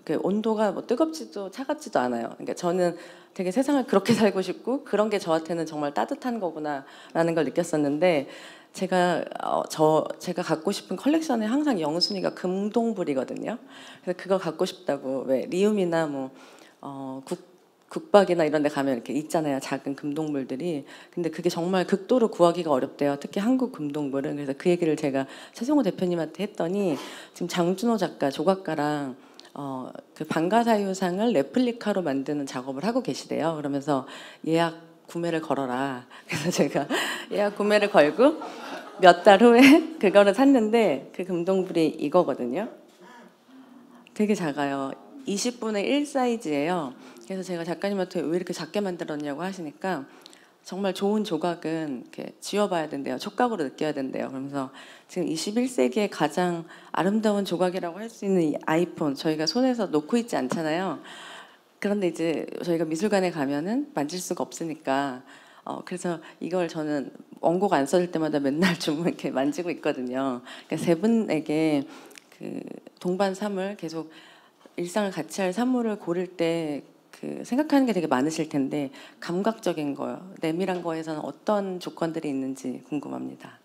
그 온도가 뭐 뜨겁지도 차갑지도 않아요. 그러니까 저는 되게 세상을 그렇게 살고 싶고, 그런 게 저한테는 정말 따뜻한 거구나라는 걸 느꼈었는데, 제가 제가 갖고 싶은 컬렉션에 항상 영순위가 금동불이거든요. 그래서 그거 갖고 싶다고, 왜 리움이나 뭐 국박이나 이런 데 가면 이렇게 있잖아요, 작은 금동물들이. 근데 그게 정말 극도로 구하기가 어렵대요, 특히 한국 금동물은. 그래서 그 얘기를 제가 최성호 대표님한테 했더니, 지금 장준호 작가, 조각가랑 그 방가사유상을 레플리카로 만드는 작업을 하고 계시대요. 그러면서 예약 구매를 걸어라. 그래서 제가 예약 구매를 걸고 몇 달 후에 그거를 샀는데, 그 금동불이 이거거든요. 되게 작아요. 20분의 1 사이즈예요. 그래서 제가 작가님한테 왜 이렇게 작게 만들었냐고 하시니까, 정말 좋은 조각은 이렇게 쥐어봐야 된대요. 촉각으로 느껴야 된대요. 그러면서 지금 21세기의 가장 아름다운 조각이라고 할 수 있는 이 아이폰, 저희가 손에서 놓고 있지 않잖아요. 그런데 이제 저희가 미술관에 가면은 만질 수가 없으니까, 그래서 이걸 저는 원고가 안 써질 때마다 맨날 좀 이렇게 만지고 있거든요. 그러니까 세 분에게 그 동반 사물, 계속 일상을 같이 할 사물을 고를 때 그 생각하는 게 되게 많으실 텐데, 감각적인 거요, 내밀한 거에서는 어떤 조건들이 있는지 궁금합니다.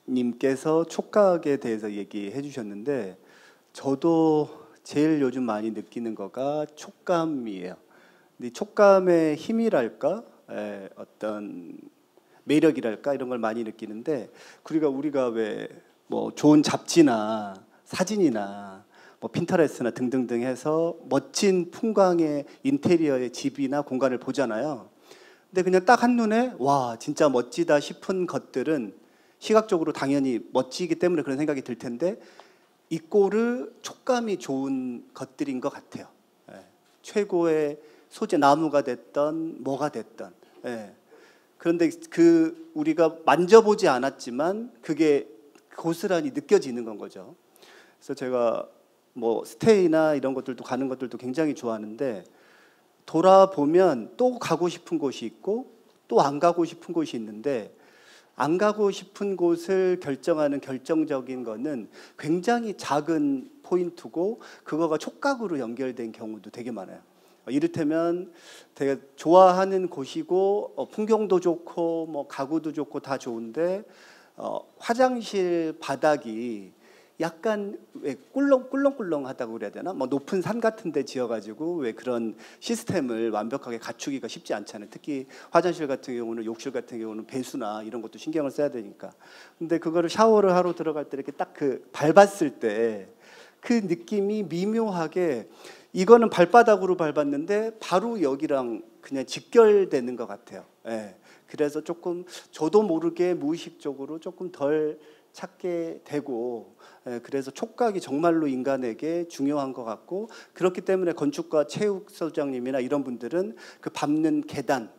동선님께서 촉각에 대해서 얘기해 주셨는데, 저도 제일 요즘 많이 느끼는 거가 촉감이에요. 근데 촉감의 힘이랄까, 어떤 매력이랄까, 이런 걸 많이 느끼는데, 우리가 왜 뭐 좋은 잡지나 사진이나 뭐 핀터레스트나 등등등 해서 멋진 풍광의 인테리어의 집이나 공간을 보잖아요. 근데 그냥 딱 한눈에 와 진짜 멋지다 싶은 것들은 시각적으로 당연히 멋지기 때문에 그런 생각이 들 텐데, 이 꼴을 촉감이 좋은 것들인 것 같아요. 최고의 소재, 나무가 됐던 뭐가 됐던. 그런데 그 우리가 만져보지 않았지만 그게 고스란히 느껴지는 건 거죠. 그래서 제가 뭐 스테이나 이런 것들도 가는 것들도 굉장히 좋아하는데, 돌아보면 또 가고 싶은 곳이 있고 또 안 가고 싶은 곳이 있는데, 안 가고 싶은 곳을 결정하는 결정적인 거는 굉장히 작은 포인트고, 그거가 촉각으로 연결된 경우도 되게 많아요. 이를테면 되게 좋아하는 곳이고 풍경도 좋고 뭐 가구도 좋고 다 좋은데, 화장실 바닥이 약간 왜 꿀렁꿀렁하다고 그래야 되나? 뭐 높은 산 같은 데 지어가지고 왜 그런 시스템을 완벽하게 갖추기가 쉽지 않잖아요. 특히 화장실 같은 경우는, 욕실 같은 경우는 배수나 이런 것도 신경을 써야 되니까. 근데 그거를 샤워를 하러 들어갈 때 이렇게 딱 그 밟았을 때 그 느낌이 미묘하게, 이거는 발바닥으로 밟았는데 바로 여기랑 그냥 직결되는 것 같아요. 예. 그래서 조금 저도 모르게 무의식적으로 조금 덜 찾게 되고, 그래서 촉각이 정말로 인간에게 중요한 것 같고, 그렇기 때문에 건축가 최욱 소장님이나 이런 분들은 그 밟는 계단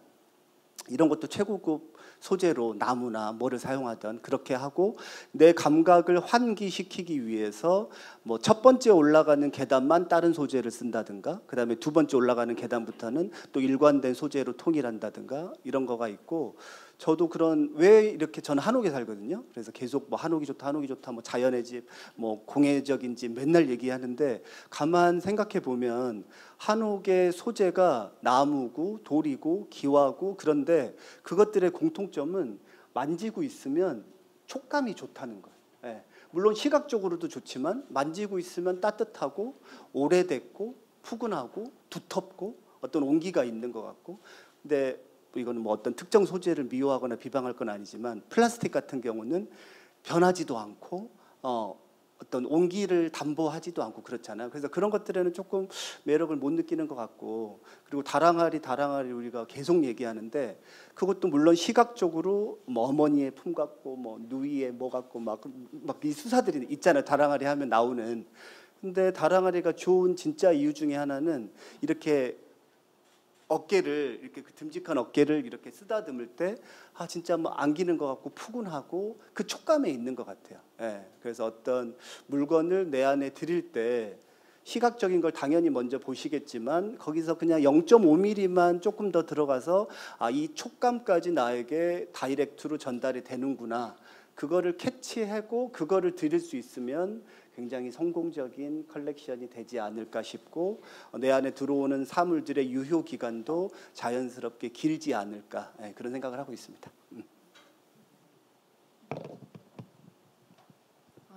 이런 것도 최고급 소재로 나무나 뭐를 사용하던 그렇게 하고, 내 감각을 환기시키기 위해서 뭐 첫 번째 올라가는 계단만 다른 소재를 쓴다든가, 그다음에 두 번째 올라가는 계단부터는 또 일관된 소재로 통일한다든가 이런 거가 있고, 저도 그런, 왜 이렇게, 저는 한옥에 살거든요. 그래서 계속 뭐 한옥이 좋다, 한옥이 좋다, 뭐 자연의 집, 뭐 공예적인 집 맨날 얘기하는데, 가만 생각해 보면 한옥의 소재가 나무고 돌이고 기와고, 그런데 그것들의 공통점은 만지고 있으면 촉감이 좋다는 거예요. 예. 물론 시각적으로도 좋지만 만지고 있으면 따뜻하고 오래됐고 푸근하고 두텁고 어떤 온기가 있는 것 같고. 근데 이거는 뭐 어떤 특정 소재를 미워하거나 비방할 건 아니지만, 플라스틱 같은 경우는 변하지도 않고 어떤 온기를 담보하지도 않고 그렇잖아요. 그래서 그런 것들에는 조금 매력을 못 느끼는 것 같고, 그리고 다랑아리 우리가 계속 얘기하는데, 그것도 물론 시각적으로 뭐 어머니의 품 같고 뭐 누이의 뭐 같고 막 이 수사들이 있잖아요. 다랑아리 하면 나오는. 근데 다랑아리가 좋은 진짜 이유 중에 하나는, 이렇게 어깨를, 이렇게 그 듬직한 어깨를 이렇게 쓰다듬을 때 진짜 뭐 안기는 것 같고 푸근하고 그 촉감에 있는 것 같아요. 예. 그래서 어떤 물건을 내 안에 들일 때 시각적인 걸 당연히 먼저 보시겠지만, 거기서 그냥 0.5mm만 조금 더 들어가서 이 촉감까지 나에게 다이렉트로 전달이 되는구나, 그거를 캐치하고 그거를 드릴 수 있으면 굉장히 성공적인 컬렉션이 되지 않을까 싶고, 내 안에 들어오는 사물들의 유효 기간도 자연스럽게 길지 않을까, 그런 생각을 하고 있습니다.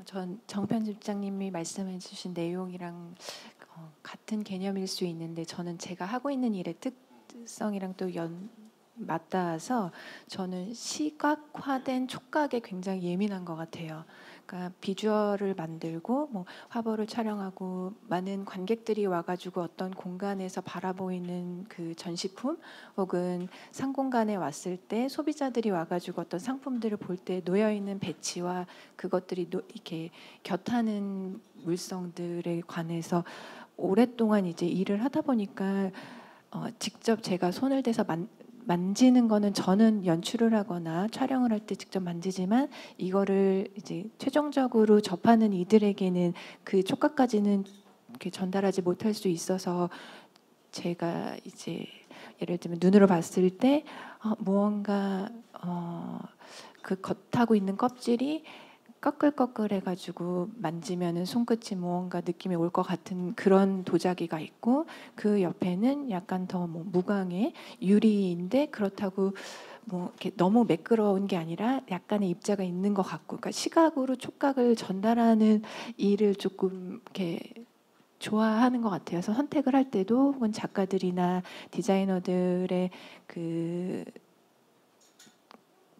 전 정 편집장님이 말씀해 주신 내용이랑 같은 개념일 수 있는데, 저는 제가 하고 있는 일의 특성이랑 또 맞닿아서 저는 시각화된 촉각에 굉장히 예민한 것 같아요. 그러니까 비주얼을 만들고 뭐 화보를 촬영하고 많은 관객들이 와가지고 어떤 공간에서 바라보이는 그 전시품 혹은 상공간에 왔을 때 소비자들이 와가지고 어떤 상품들을 볼 때 놓여 있는 배치와 그것들이 이렇게 곁하는 물성들에 관해서 오랫동안 이제 일을 하다 보니까 직접 제가 손을 대서 만지는 거는, 저는 연출을 하거나 촬영을 할 때 직접 만지지만 이거를 이제 최종적으로 접하는 이들에게는 그 촉각까지는 이렇게 전달하지 못할 수 있어서, 제가 이제 예를 들면 눈으로 봤을 때 무언가 그 겉하고 있는 껍질이 꺼끌꺼끌해가지고 만지면은 손끝이 무언가 느낌이 올 것 같은 그런 도자기가 있고, 그 옆에는 약간 더 뭐 무광의 유리인데 그렇다고 뭐 이렇게 너무 매끄러운 게 아니라 약간의 입자가 있는 것 같고, 그러니까 시각으로 촉각을 전달하는 일을 조금 이렇게 좋아하는 것 같아요. 그래서 선택을 할 때도 혹은 작가들이나 디자이너들의 그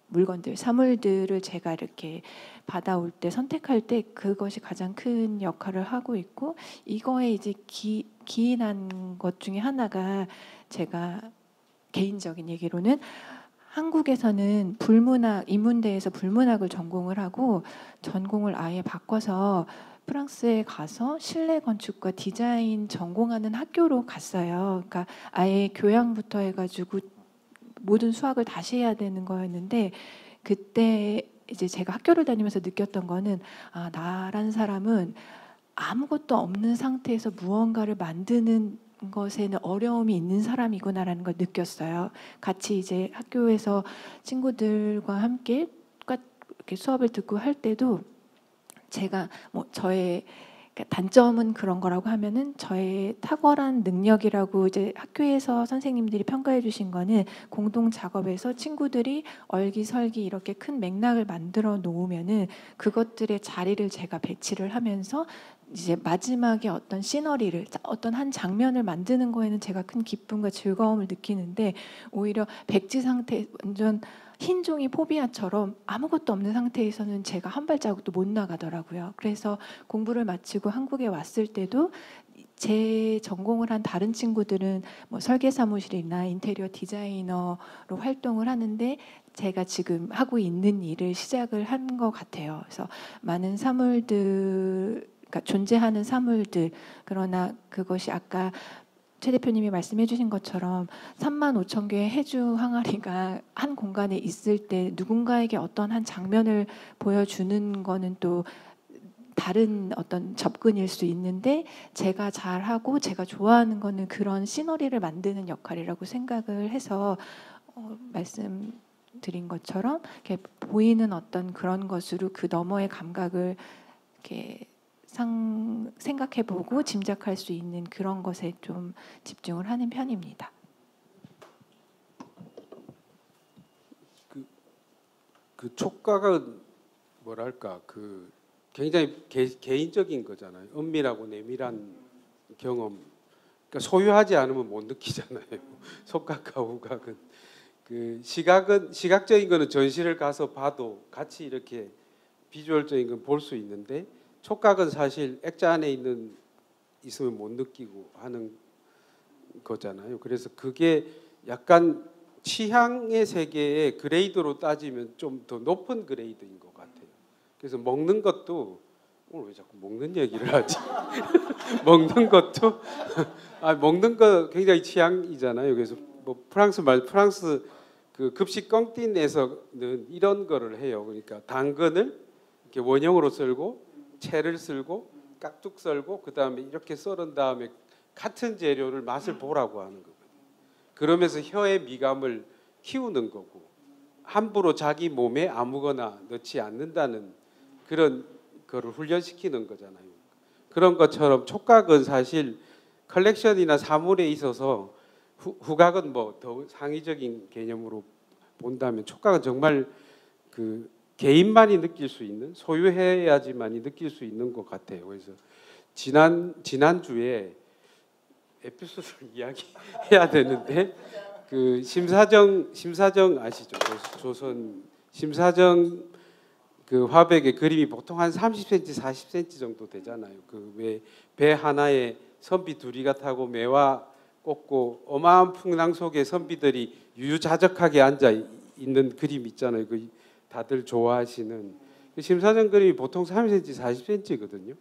물건들, 사물들을 제가 이렇게 받아올 때, 선택할 때 그것이 가장 큰 역할을 하고 있고, 이거에 이제 기인한 것 중에 하나가, 제가 개인적인 얘기로는 한국에서는 불문학, 인문대에서 불문학을 전공을 하고 전공을 아예 바꿔서 프랑스에 가서 실내 건축과 디자인 전공하는 학교로 갔어요. 그러니까 아예 교양부터 해가지고 모든 수학을 다시 해야 되는 거였는데, 그때 이제 제가 학교를 다니면서 느꼈던 거는, 나란 사람은 아무것도 없는 상태에서 무언가를 만드는 것에는 어려움이 있는 사람이구나라는 걸 느꼈어요. 같이 이제 학교에서 친구들과 함께 이렇게 수업을 듣고 할 때도 제가 뭐 저의 그러니까 단점은 그런 거라고 하면은 저의 탁월한 능력이라고 이제 학교에서 선생님들이 평가해 주신 거는 공동 작업에서 친구들이 얼기설기 이렇게 큰 맥락을 만들어 놓으면은 그것들의 자리를 제가 배치를 하면서 이제 마지막에 어떤 시너리를 어떤 한 장면을 만드는 거에는 제가 큰 기쁨과 즐거움을 느끼는데 오히려 백지 상태 완전 흰 종이 포비아처럼 아무것도 없는 상태에서는 제가 한 발자국도 못 나가더라고요. 그래서 공부를 마치고 한국에 왔을 때도 제 전공을 한 다른 친구들은 뭐 설계 사무실이나 인테리어 디자이너로 활동을 하는데 제가 지금 하고 있는 일을 시작을 한 것 같아요. 그래서 많은 사물들, 그러니까 존재하는 사물들, 그러나 그것이 아까 최 대표님이 말씀해 주신 것처럼 3만 5천 개의 해주 항아리가 한 공간에 있을 때 누군가에게 어떤 한 장면을 보여주는 거는 또 다른 어떤 접근일 수 있는데 제가 잘하고 제가 좋아하는 거는 그런 시너리를 만드는 역할이라고 생각을 해서 말씀드린 것처럼 이렇게 보이는 어떤 그런 것으로 그 너머의 감각을 이렇게 생각해보고 짐작할 수 있는 그런 것에 좀 집중을 하는 편입니다.
그 촉각은 뭐랄까 그 굉장히 개인적인 거잖아요. 은밀하고 내밀한 경험. 그러니까 소유하지 않으면 못 느끼잖아요. 촉각과 후각은. 그 시각적인 거는 전시를 가서 봐도 같이 이렇게 비주얼적인 건 볼 수 있는데 촉각은 사실 액자 안에 있으면 못 느끼고 하는 거잖아요. 그래서 그게 약간 취향의 세계의 그레이드로 따지면 좀 더 높은 그레이드인 것 같아요. 그래서 먹는 것도 오늘 왜 자꾸 먹는 얘기를 하지? 먹는 것도 먹는 거 굉장히 취향이잖아요. 그래서 뭐 프랑스 그 급식 껑틴에서는 이런 거를 해요. 그러니까 당근을 이렇게 원형으로 썰고 채를 썰고 깍둑 썰고 그 다음에 이렇게 썰은 다음에 같은 재료를 맛을 보라고 하는 거거든요. 그러면서 혀의 미감을 키우는 거고 함부로 자기 몸에 아무거나 넣지 않는다는 그런 거를 훈련시키는 거잖아요. 그런 것처럼 촉각은 사실 컬렉션이나 사물에 있어서 후각은 뭐 더 상위적인 개념으로 본다면 촉각은 정말 그 개인만이 느낄 수 있는 소유해야지만이 느낄 수 있는 것 같아요. 그래서 지난주에 에피소드를 이야기해야 되는데 그 심사정 아시죠? 조선 심사정 그 화백의 그림이 보통 한 30cm, 40cm 정도 되잖아요. 그 왜 배 하나에 선비 둘이가 타고 매화 꽂고 어마어마한 풍랑 속에 선비들이 유유자적하게 앉아 있는 그림 있잖아요. 그 다들 좋아하시는 그 심사정 그림이 보통 30cm, 40cm거든요.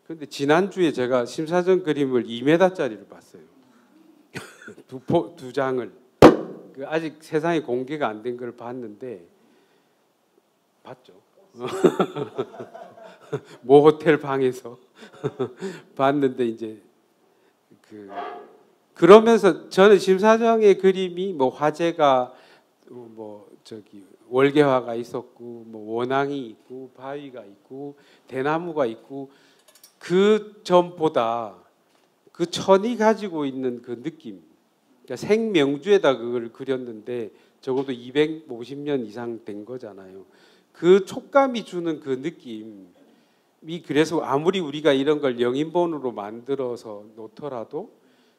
그런데 지난주에 제가 심사정 그림을 2m짜리를 봤어요. 두 장을 그 아직 세상에 공개가 안 된 걸 봤는데 봤죠. 모 호텔 방에서 봤는데 이제 그러면서 저는 심사정의 그림이 뭐 화재가 뭐 저기 월계화가 있었고 뭐 원앙이 있고 바위가 있고 대나무가 있고 그 점보다 그 천이 가지고 있는 그 느낌, 그러니까 생명주에다 그걸 그렸는데 적어도 250년 이상 된 거잖아요. 그 촉감이 주는 그 느낌이 그래서 아무리 우리가 이런 걸 영인본으로 만들어서 놓더라도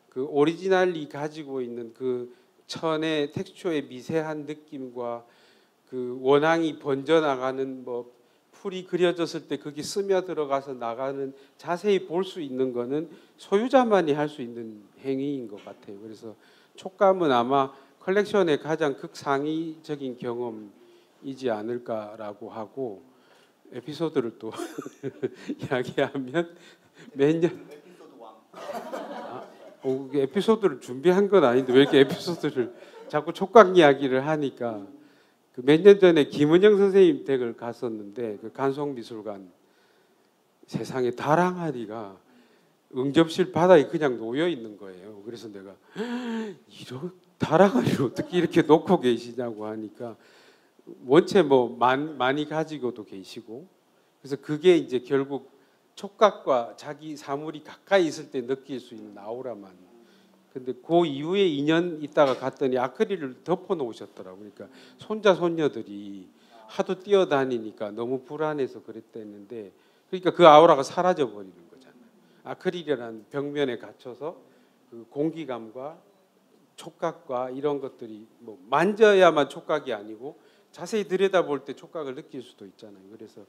그 오리지널이 가지고 있는 그 천의 텍스처의 미세한 느낌과 그 원앙이 번져나가는 뭐 풀이 그려졌을 때 거기 스며 들어가서 나가는 자세히 볼 수 있는 거는 소유자만이 할 수 있는 행위인 것 같아요. 그래서 촉감은 아마 컬렉션의 가장 극상위적인 경험이지 않을까라고 하고 에피소드를 또 이야기하면 에피소드를 준비한 건 아닌데 왜 이렇게 에피소드를 자꾸 촉각 이야기를 하니까 그 몇 년 전에 김은영 선생님 댁을 갔었는데 그 간송미술관 세상에 다랑아리가 응접실 바닥에 그냥 놓여 있는 거예요. 그래서 내가 이런 다랑아리를 어떻게 이렇게 놓고 계시냐고 하니까 원체 뭐 많이 가지고도 계시고 그래서 그게 이제 결국 촉각과 자기 사물이 가까이 있을 때 느낄 수 있는 아우라만. 근데 그 이후에 2년 있다가 갔더니 아크릴을 덮어 놓으셨더라고요. 그러니까 손자 손녀들이 하도 뛰어다니니까 너무 불안해서 그랬댔는데, 그러니까 그 아우라가 사라져 버리는 거잖아요. 아크릴이라는 벽면에 갇혀서 그 공기감과 촉각과 이런 것들이 뭐 만져야만 촉각이 아니고 자세히 들여다볼 때 촉각을 느낄 수도 있잖아요. 그래서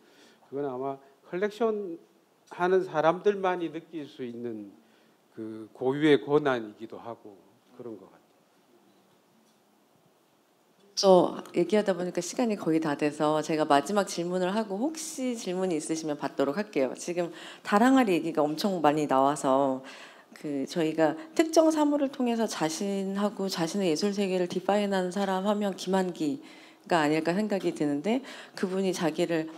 그건 아마 컬렉션 하는 사람들만이 느낄 수 있는 그 고유의 권한이기도 하고 그런 것 같아요.
저 얘기하다 보니까 시간이 거의 다 돼서 제가 마지막 질문을 하고 혹시 질문이 있으시면 받도록 할게요. 지금 다랑아리 얘기가 엄청 많이 나와서 그 저희가 특정 사물을 통해서 자신하고 자신의 예술 세계를 디파인하는 사람 하면 김한기가 아닐까 생각이 드는데, 그분이 자기를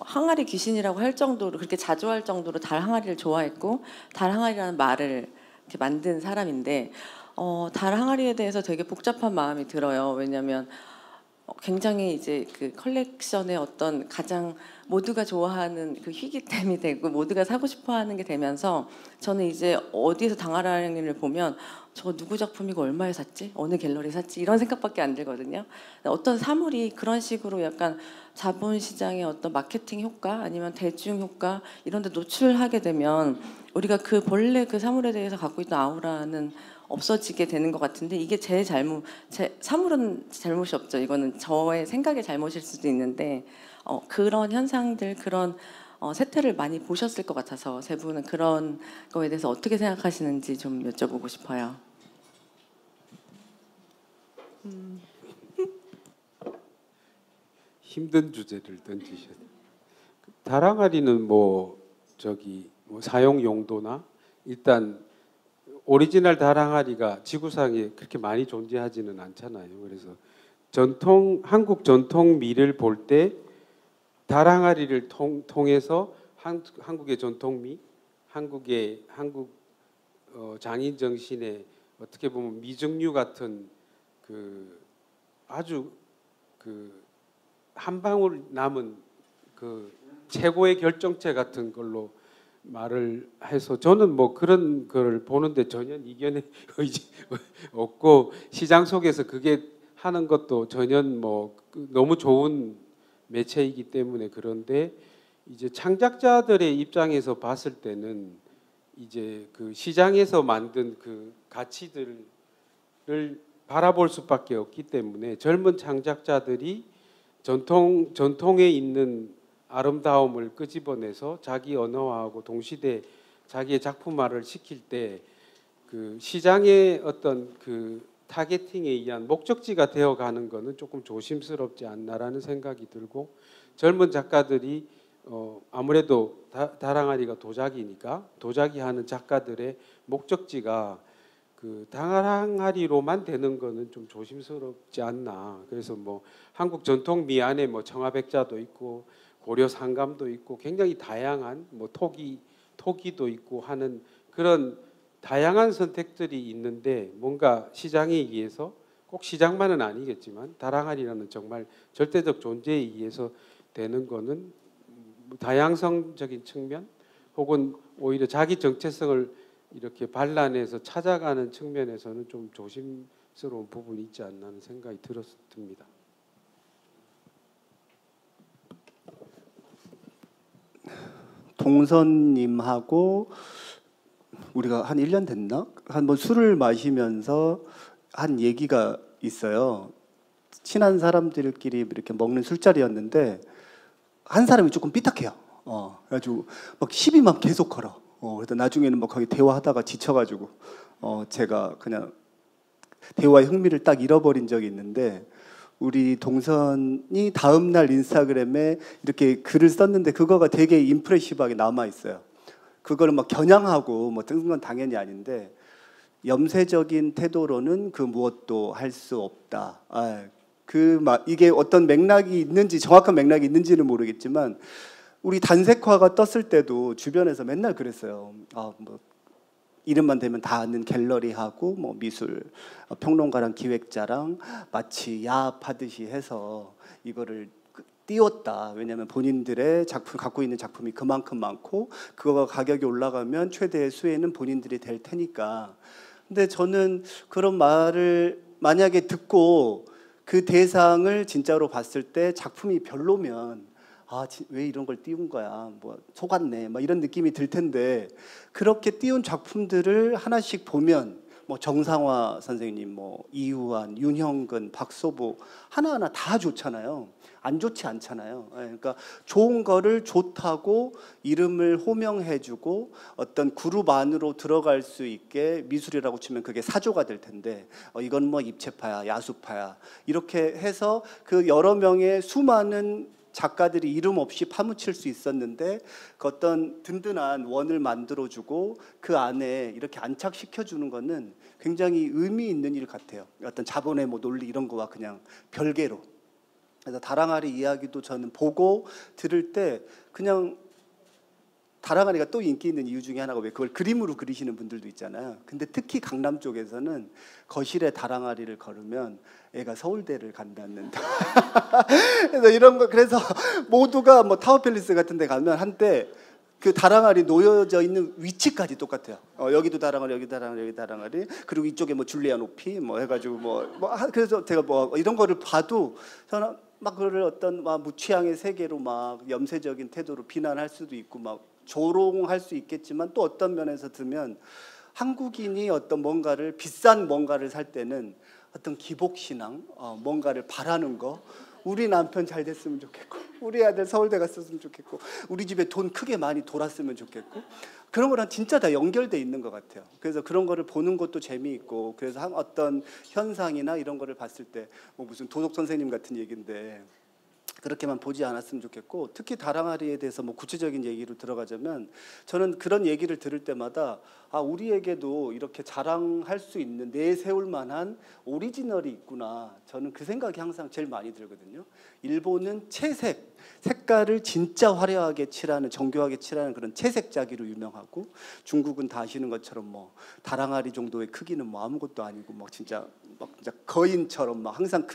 항아리 귀신이라고 할 정도로, 그렇게 자주 할 정도로 달 항아리를 좋아했고 달 항아리라는 말을 이렇게 만든 사람인데, 달 항아리에 대해서 되게 복잡한 마음이 들어요. 왜냐하면 굉장히 이제 그 컬렉션의 어떤 가장 모두가 좋아하는 그 희귀템이 되고 모두가 사고 싶어하는 게 되면서, 저는 이제 어디서 당하라를 보면 저거 누구 작품이고 얼마에 샀지? 어느 갤러리 샀지? 이런 생각밖에 안 들거든요. 어떤 사물이 그런 식으로 약간 자본시장의 어떤 마케팅 효과 아니면 대중 효과 이런 데 노출하게 되면 우리가 그 본래 그 사물에 대해서 갖고 있던 아우라는 없어지게 되는 것 같은데, 이게 제 잘못, 제 사물은 잘못이 없죠. 이거는 저의 생각의 잘못일 수도 있는데 그런 현상들, 그런 세태를 많이 보셨을 것 같아서 세 분은 그런 거에 대해서 어떻게 생각하시는지 좀 여쭤보고 싶어요.
힘든 주제를 던지셨어요. 다랑아리는 뭐 사용 용도나 일단 오리지널 다랑아리가 지구상에 그렇게 많이 존재하지는 않잖아요. 그래서 한국 전통미를 볼 때 다랑아리를 통해서 한국의 전통미, 한국 장인 정신의 어떻게 보면 미증류 같은 그 아주 그 한 방울 남은 그 최고의 결정체 같은 걸로 말을 해서, 저는 뭐 그런 걸 보는데 전혀 이견의 의지 없고, 시장 속에서 그게 하는 것도 전혀 뭐 너무 좋은 매체이기 때문에. 그런데 이제 창작자들의 입장에서 봤을 때는 이제 그 시장에서 만든 그 가치들을 바라볼 수밖에 없기 때문에, 젊은 창작자들이 전통에 있는 아름다움을 끄집어내서 자기 언어화하고 동시대 자기의 작품화를 시킬 때 그 시장의 어떤 그 타겟팅에 의한 목적지가 되어가는 것은 조금 조심스럽지 않나라는 생각이 들고, 젊은 작가들이 아무래도 다랑아리가 도자기니까 도자기하는 작가들의 목적지가 그 다랑아리로만 되는 거는 좀 조심스럽지 않나. 그래서 뭐 한국 전통미 안에 뭐 청아백자도 있고 고려 상감도 있고 굉장히 다양한 뭐 토기도 있고 하는 그런 다양한 선택들이 있는데, 뭔가 시장에 의해서, 꼭 시장만은 아니겠지만 다랑아리라는 정말 절대적 존재에 의해서 되는 거는 다양성적인 측면 혹은 오히려 자기 정체성을 이렇게 반란해서 찾아가는 측면에서는 좀 조심스러운 부분이 있지 않나 하는 생각이 듭니다.
동선님하고 우리가 한 1년 됐나? 한번 술을 마시면서 한 얘기가 있어요. 친한 사람들끼리 이렇게 먹는 술자리였는데 한 사람이 조금 삐딱해요. 그래가지고 막 시비만 계속 걸어. 그래서 나중에는 뭐 거기 대화하다가 지쳐가지고 제가 그냥 대화의 흥미를 딱 잃어버린 적이 있는데, 우리 동선이 다음 날 인스타그램에 이렇게 글을 썼는데 그거가 되게 임프레시브하게 남아 있어요. 그거를 막 겨냥하고 뭐 뜬 건 당연히 아닌데, 염세적인 태도로는 그 무엇도 할 수 없다. 이게 어떤 맥락이 있는지, 정확한 맥락이 있는지는 모르겠지만 우리 단색화가 떴을 때도 주변에서 맨날 그랬어요. 뭐 이름만 대면 다 아는 갤러리하고 뭐 미술 평론가랑 기획자랑 마치 야합하듯이 해서 이거를 띄웠다. 왜냐하면 본인들의 작품 갖고 있는 작품이 그만큼 많고 그거가 가격이 올라가면 최대의 수혜는 본인들이 될 테니까. 근데 저는 그런 말을 만약에 듣고 그 대상을 진짜로 봤을 때 작품이 별로면 왜 이런 걸 띄운 거야? 뭐 속았네. 막 이런 느낌이 들 텐데 그렇게 띄운 작품들을 하나씩 보면 뭐 정상화 선생님, 뭐 이우환, 윤형근, 박소복 하나하나 다 좋잖아요. 안 좋지 않잖아요. 그러니까 좋은 거를 좋다고 이름을 호명해주고 어떤 그룹 안으로 들어갈 수 있게 미술이라고 치면 그게 사조가 될 텐데 이건 뭐 입체파야, 야수파야 이렇게 해서 그 여러 명의 수많은 작가들이 이름 없이 파묻힐 수 있었는데 그 어떤 든든한 원을 만들어주고 그 안에 이렇게 안착시켜주는 거는 굉장히 의미 있는 일 같아요. 어떤 자본의 뭐 논리 이런 거와 그냥 별개로. 그래서 다랑아리 이야기도 저는 보고 들을 때 그냥 다랑아리가 또 인기 있는 이유 중에 하나가 왜 그걸 그림으로 그리시는 분들도 있잖아요. 근데 특히 강남 쪽에서는 거실에 다랑아리를 걸으면 애가 서울대를 간다는. 그래서 이런 거 그래서 모두가 뭐 타워팰리스 같은 데 가면 한때 그 다랑아리 놓여져 있는 위치까지 똑같아요. 여기도 다랑아리, 여기 다랑아리, 여기 다랑아리. 그리고 이쪽에 뭐 줄리아 높이 뭐 해가지고 그래서 제가 뭐 이런 거를 봐도 저는 막 그를 어떤 막 무취향의 세계로 막 염세적인 태도로 비난할 수도 있고 막 조롱할 수 있겠지만 또 어떤 면에서 들면 한국인이 어떤 뭔가를 비싼 뭔가를 살 때는 어떤 기복신앙, 뭔가를 바라는 거, 우리 남편 잘 됐으면 좋겠고, 우리 아들 서울대 갔었으면 좋겠고, 우리 집에 돈 크게 많이 돌았으면 좋겠고, 그런 거랑 진짜 다 연결돼 있는 것 같아요. 그래서 그런 거를 보는 것도 재미있고, 그래서 어떤 현상이나 이런 거를 봤을 때 뭐 무슨 도덕 선생님 같은 얘기인데 그렇게만 보지 않았으면 좋겠고, 특히 다랑아리에 대해서 뭐 구체적인 얘기로 들어가자면 저는 그런 얘기를 들을 때마다 우리에게도 이렇게 자랑할 수 있는 내세울 만한 오리지널이 있구나. 저는 그 생각이 항상 제일 많이 들거든요. 일본은 채색, 색깔을 진짜 화려하게 칠하는, 정교하게 칠하는 그런 채색자기로 유명하고, 중국은 다 아시는 것처럼 뭐 다랑아리 정도의 크기는 뭐 아무것도 아니고 막 진짜 거인처럼 막 항상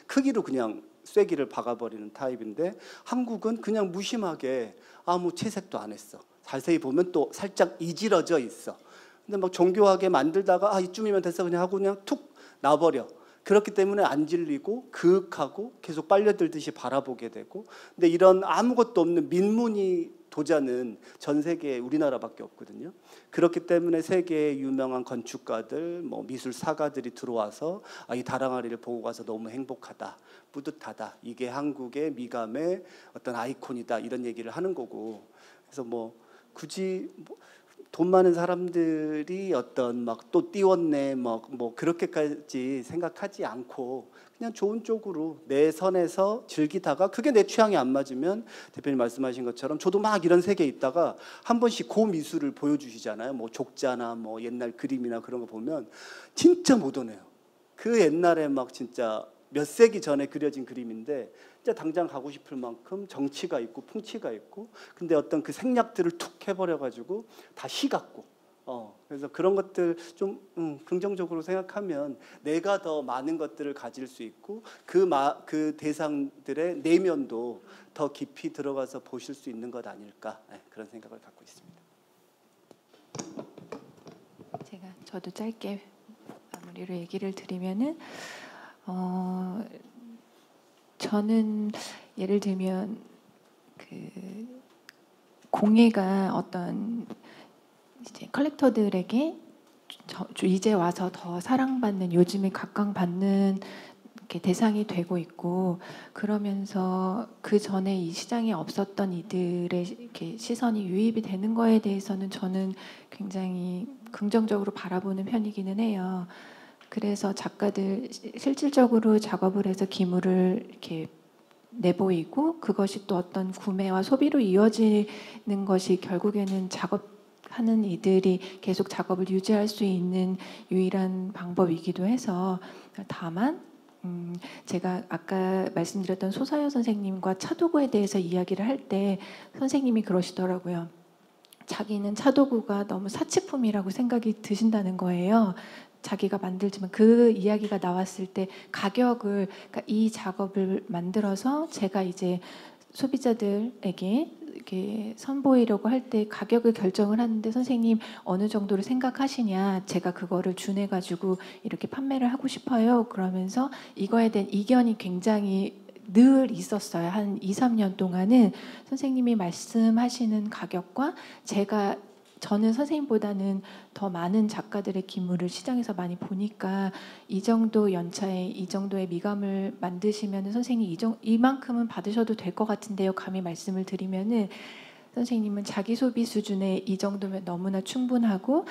크기로 그냥 쐐기를 박아버리는 타입인데, 한국은 그냥 무심하게 아무 채색도 안 했어. 자세히 보면 또 살짝 이질러져 있어. 근데 막 정교하게 만들다가 이쯤이면 됐어 그냥 하고 그냥 툭 놔버려. 그렇기 때문에 안 질리고 그윽하고 계속 빨려들듯이 바라보게 되고. 근데 이런 아무것도 없는 민무늬 도자는 전 세계에 우리나라밖에 없거든요. 그렇기 때문에 세계의 유명한 건축가들, 뭐 미술사가들이 들어와서 이 다랑아리를 보고 가서 너무 행복하다, 뿌듯하다, 이게 한국의 미감의 어떤 아이콘이다, 이런 얘기를 하는 거고. 그래서 뭐 굳이 돈 많은 사람들이 어떤 막 또 띄웠네 뭐 그렇게까지 생각하지 않고 그냥 좋은 쪽으로 내 선에서 즐기다가 그게 내 취향이 안 맞으면 대표님 말씀하신 것처럼 저도 막 이런 세계에 있다가 한 번씩 고미술을 보여주시잖아요. 뭐 족자나 뭐 옛날 그림이나 그런 거 보면 진짜 모던해요. 그 옛날에 막 진짜 몇 세기 전에 그려진 그림인데 진짜 당장 가고 싶을 만큼 정치가 있고 풍치가 있고, 근데 어떤 그 생략들을 툭 해버려가지고 다 시 같고, 그래서 그런 것들 좀 긍정적으로 생각하면 내가 더 많은 것들을 가질 수 있고 그 대상들의 내면도 더 깊이 들어가서 보실 수 있는 것 아닐까, 그런 생각을 갖고 있습니다.
저도 짧게 마무리로 얘기를 드리면은 저는 예를 들면 그 공예가 어떤 이제 컬렉터들에게 이제 와서 더 사랑받는, 요즘에 각광받는 이렇게 대상이 되고 있고, 그러면서 그 전에 이 시장에 없었던 이들의 이렇게 시선이 유입이 되는 거에 대해서는 저는 굉장히 긍정적으로 바라보는 편이기는 해요. 그래서 작가들 실질적으로 작업을 해서 기물을 이렇게 내보이고 그것이 또 어떤 구매와 소비로 이어지는 것이 결국에는 작업하는 이들이 계속 작업을 유지할 수 있는 유일한 방법이기도 해서, 다만 제가 아까 말씀드렸던 소사여 선생님과 차도구에 대해서 이야기를 할 때 선생님이 그러시더라고요. 자기는 차도구가 너무 사치품이라고 생각이 드신다는 거예요. 자기가 만들지만 그 이야기가 나왔을 때 가격을, 그러니까 이 작업을 만들어서 제가 이제 소비자들에게 이렇게 선보이려고 할 때 가격을 결정을 하는데 선생님 어느 정도로 생각하시냐, 제가 그거를 준해가지고 이렇게 판매를 하고 싶어요. 그러면서 이거에 대한 이견이 굉장히 늘 있었어요. 한 2, 3년 동안은 선생님이 말씀하시는 가격과 저는 선생님보다는 더 많은 작가들의 기물을 시장에서 많이 보니까 이 정도 연차에 이 정도의 미감을 만드시면 선생님 이만큼은 받으셔도 될 것 같은데요. 감히 말씀을 드리면은 선생님은 자기 소비 수준에 이 정도면 너무나 충분하고,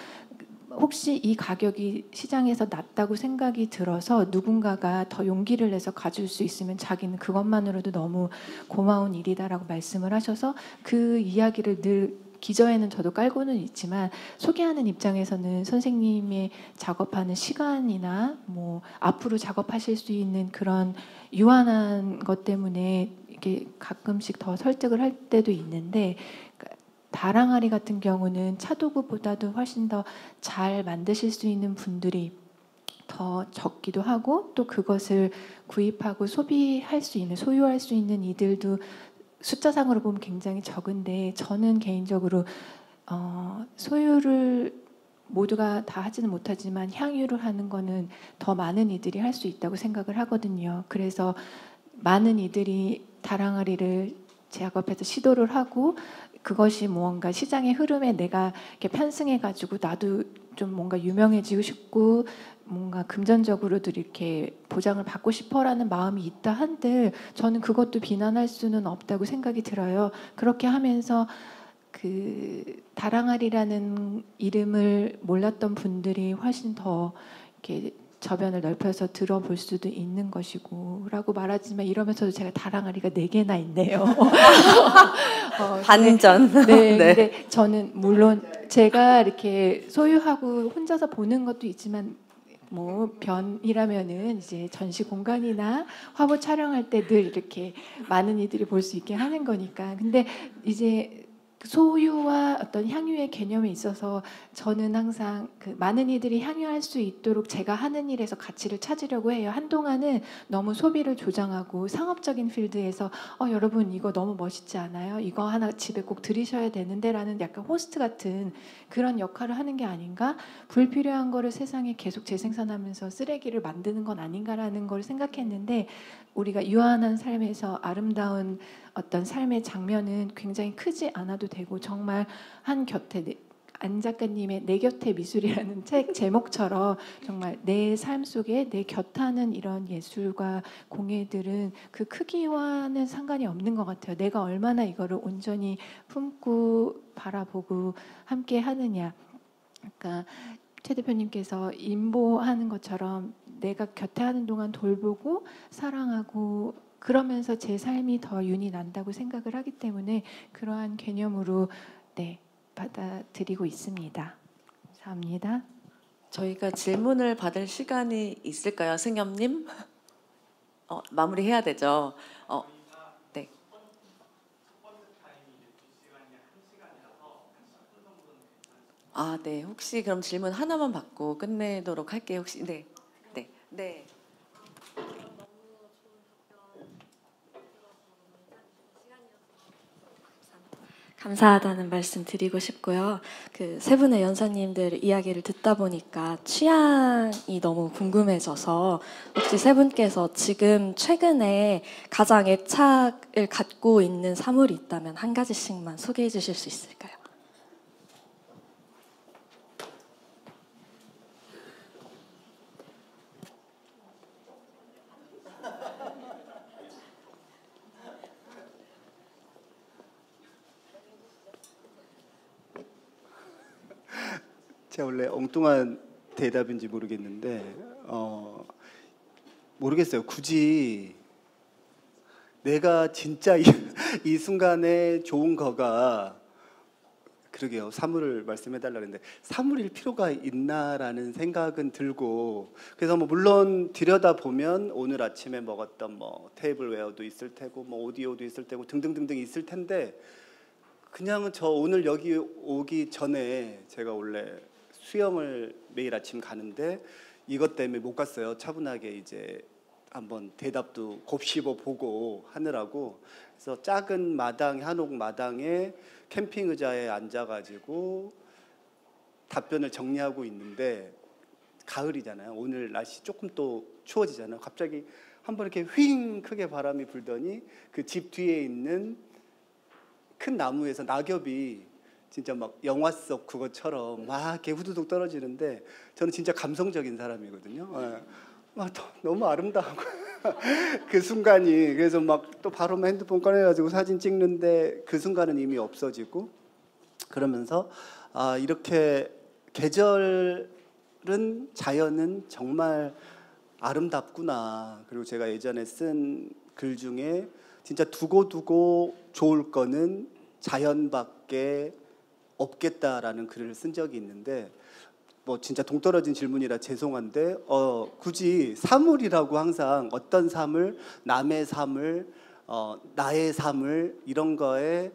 혹시 이 가격이 시장에서 낮다고 생각이 들어서 누군가가 더 용기를 내서 가질 수 있으면 자기는 그것만으로도 너무 고마운 일이다라고 말씀을 하셔서 그 이야기를 늘 기저에는 저도 깔고는 있지만 소개하는 입장에서는 선생님의 작업하는 시간이나 뭐 앞으로 작업하실 수 있는 그런 유한한 것 때문에 이렇게 가끔씩 더 설득을 할 때도 있는데, 다랑아리 같은 경우는 차도구보다도 훨씬 더 잘 만드실 수 있는 분들이 더 적기도 하고, 또 그것을 구입하고 소비할 수 있는, 소유할 수 있는 이들도 숫자상으로 보면 굉장히 적은데, 저는 개인적으로 소유를 모두가 다 하지는 못하지만 향유를 하는 거는 더 많은 이들이 할 수 있다고 생각을 하거든요. 그래서 많은 이들이 다랑아리를 작업해서 시도를 하고, 그것이 뭔가 시장의 흐름에 내가 이렇게 편승해가지고 나도 좀 뭔가 유명해지고 싶고 뭔가 금전적으로도 이렇게 보장을 받고 싶어라는 마음이 있다 한들 저는 그것도 비난할 수는 없다고 생각이 들어요. 그렇게 하면서 그 다랑아리라는 이름을 몰랐던 분들이 훨씬 더 이렇게 저변을 넓혀서 들어볼 수도 있는 것이고 라고 말하지만, 이러면서도 제가 다랑아리가 4개나 있네요.
반전.
네,
네.
근데 저는 물론 제가 이렇게 소유하고 혼자서 보는 것도 있지만 뭐 변이라면은 이제 전시 공간이나 화보 촬영할 때 늘 이렇게 많은 이들이 볼 수 있게 하는 거니까. 근데 이제 소유와 어떤 향유의 개념에 있어서 저는 항상 그 많은 이들이 향유할 수 있도록 제가 하는 일에서 가치를 찾으려고 해요. 한동안은 너무 소비를 조장하고 상업적인 필드에서 여러분 이거 너무 멋있지 않아요? 이거 하나 집에 꼭 들이셔야 되는데 라는 약간 호스트 같은 그런 역할을 하는 게 아닌가? 불필요한 거를 세상에 계속 재생산하면서 쓰레기를 만드는 건 아닌가라는 걸 생각했는데, 우리가 유한한 삶에서 아름다운 어떤 삶의 장면은 굉장히 크지 않아도 되고, 정말 한 곁에 안 작가님의 내 곁의 미술이라는 책 제목처럼 정말 내 삶 속에 내 곁하는 이런 예술과 공예들은 그 크기와는 상관이 없는 것 같아요. 내가 얼마나 이거를 온전히 품고 바라보고 함께 하느냐. 그러니까 최 대표님께서 인보하는 것처럼 내가 곁에 하는 동안 돌보고 사랑하고 그러면서 제 삶이 더 윤이 난다고 생각을 하기 때문에 그러한 개념으로 받아들이고 있습니다. 감사합니다.
저희가 질문을 받을 시간이 있을까요, 승엽님? 마무리해야 되죠. 네. 네. 혹시 그럼 질문 하나만 받고 끝내도록 할게요. 혹시 네.
감사하다는 말씀 드리고 싶고요. 그 세 분의 연사님들 이야기를 듣다 보니까 취향이 너무 궁금해져서 혹시 세 분께서 지금 최근에 가장 애착을 갖고 있는 사물이 있다면 한 가지씩만 소개해 주실 수 있을까요?
제가 원래 엉뚱한 대답인지 모르겠는데 모르겠어요. 굳이 내가 진짜 이 순간에 좋은 거가, 그러게요. 사물을 말씀해달라 그랬는데 사물일 필요가 있나라는 생각은 들고, 그래서 뭐 물론 들여다보면 오늘 아침에 먹었던 뭐 테이블웨어도 있을 테고 뭐 오디오도 있을 테고 등등등등 있을 텐데, 그냥 저 오늘 여기 오기 전에 제가 원래 수영을 매일 아침 가는데 이것 때문에 못 갔어요. 차분하게 이제 한번 대답도 곱씹어 보고 하느라고. 그래서 작은 마당, 한옥 마당에 캠핑 의자에 앉아가지고 답변을 정리하고 있는데 가을이잖아요. 오늘 날씨 조금 또 추워지잖아요. 갑자기 한번 이렇게 휘잉 크게 바람이 불더니 그 집 뒤에 있는 큰 나무에서 낙엽이 진짜 막 영화 속 그것처럼 막 이렇게 후두둑 떨어지는데 저는 진짜 감성적인 사람이거든요. 예. 막 너무 아름다워. 그 순간이. 그래서 막 또 바로 핸드폰 꺼내가지고 사진 찍는데 그 순간은 이미 없어지고 그러면서 아 이렇게 계절은 자연은 정말 아름답구나. 그리고 제가 예전에 쓴 글 중에 진짜 두고두고 좋을 거는 자연밖에 없겠다라는 글을 쓴 적이 있는데 뭐 진짜 동떨어진 질문이라 죄송한데 굳이 사물이라고 항상 어떤 삶을 남의 삶을 나의 삶을 이런 거에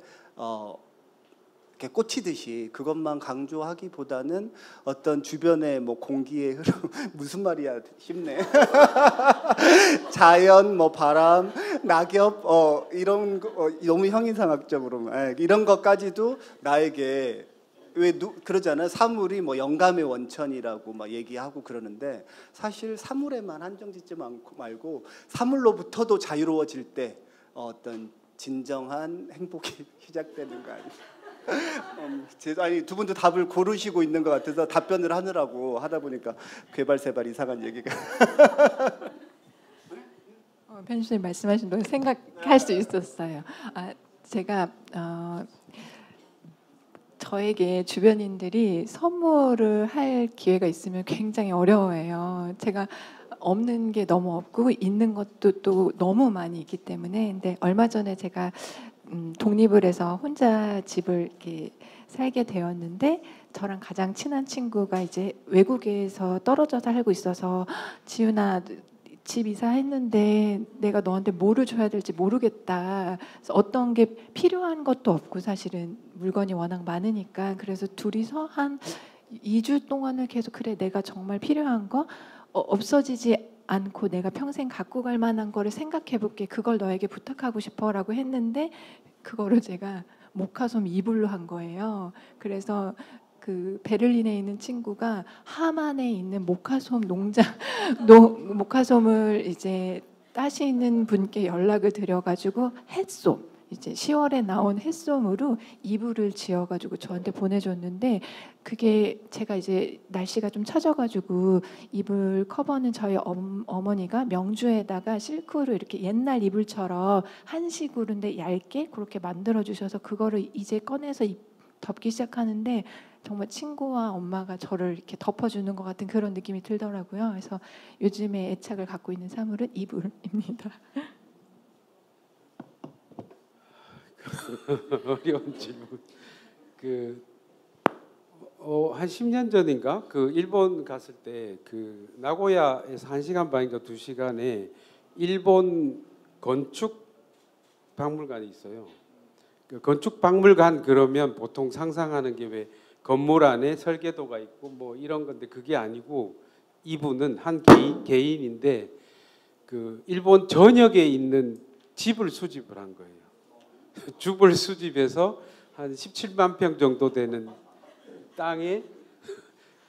이렇게 꽂히듯이 그것만 강조하기보다는 어떤 주변의 뭐 공기의 흐름 무슨 말이야 쉽네 자연 뭐 바람 낙엽 이런 거, 너무 형이상학적으로 이런 것까지도 나에게 그러잖아요. 사물이 뭐 영감의 원천이라고 막 얘기하고 그러는데 사실 사물에만 한정짓지 말고 사물로부터도 자유로워질 때 어떤 진정한 행복이 시작되는 거 아니에요? 아니 두 분도 답을 고르시고 있는 것 같아서 답변을 하느라고 하다 보니까 괴발세발 이상한 얘기가
편집장님 말씀하신 거 생각할 수 있었어요. 제가 저에게 주변인들이 선물을 할 기회가 있으면 굉장히 어려워해요. 제가 없는 게 너무 없고 있는 것도 또 너무 많이 있기 때문에. 근데 얼마 전에 제가 독립을 해서 혼자 집을 이렇게 살게 되었는데 저랑 가장 친한 친구가 이제 외국에서 떨어져 살고 있어서 지윤아 집 이사했는데 내가 너한테 뭐를 줘야 될지 모르겠다. 그래서 어떤 게 필요한 것도 없고 사실은 물건이 워낙 많으니까 그래서 둘이서 한 2주 동안을 계속 그래 내가 정말 필요한 거 없어지지 않고 내가 평생 갖고 갈 만한 거를 생각해 볼게. 그걸 너에게 부탁하고 싶어라고 했는데 그거를 제가 모카솜 이불로 한 거예요. 그래서 그 베를린에 있는 친구가 하만에 있는 모카솜 농장 모카솜을 이제 따시는 분께 연락을 드려가지고 햇솜 이제 10월에 나온 햇솜으로 이불을 지어가지고 저한테 보내줬는데 그게 제가 이제 날씨가 좀 처져가지고 이불 커버는 저희 어머니가 명주에다가 실크로 이렇게 옛날 이불처럼 한식으로인데 얇게 그렇게 만들어 주셔서 그거를 이제 꺼내서 덮기 시작하는데 정말 친구와 엄마가 저를 이렇게 덮어주는 것 같은 그런 느낌이 들더라고요. 그래서 요즘에 애착을 갖고 있는 사물은 이불입니다.
어려운 질문. 한 10년 전인가 그 일본 갔을 때 그 나고야에서 1시간 반인가 2시간에 일본 건축 박물관이 있어요. 그 건축 박물관 그러면 보통 상상하는 게 왜 건물 안에 설계도가 있고 뭐 이런 건데 그게 아니고 이분은 한 개인인데 그 일본 전역에 있는 집을 수집을 한 거예요. 집을 수집해서 한 17만 평 정도 되는 땅에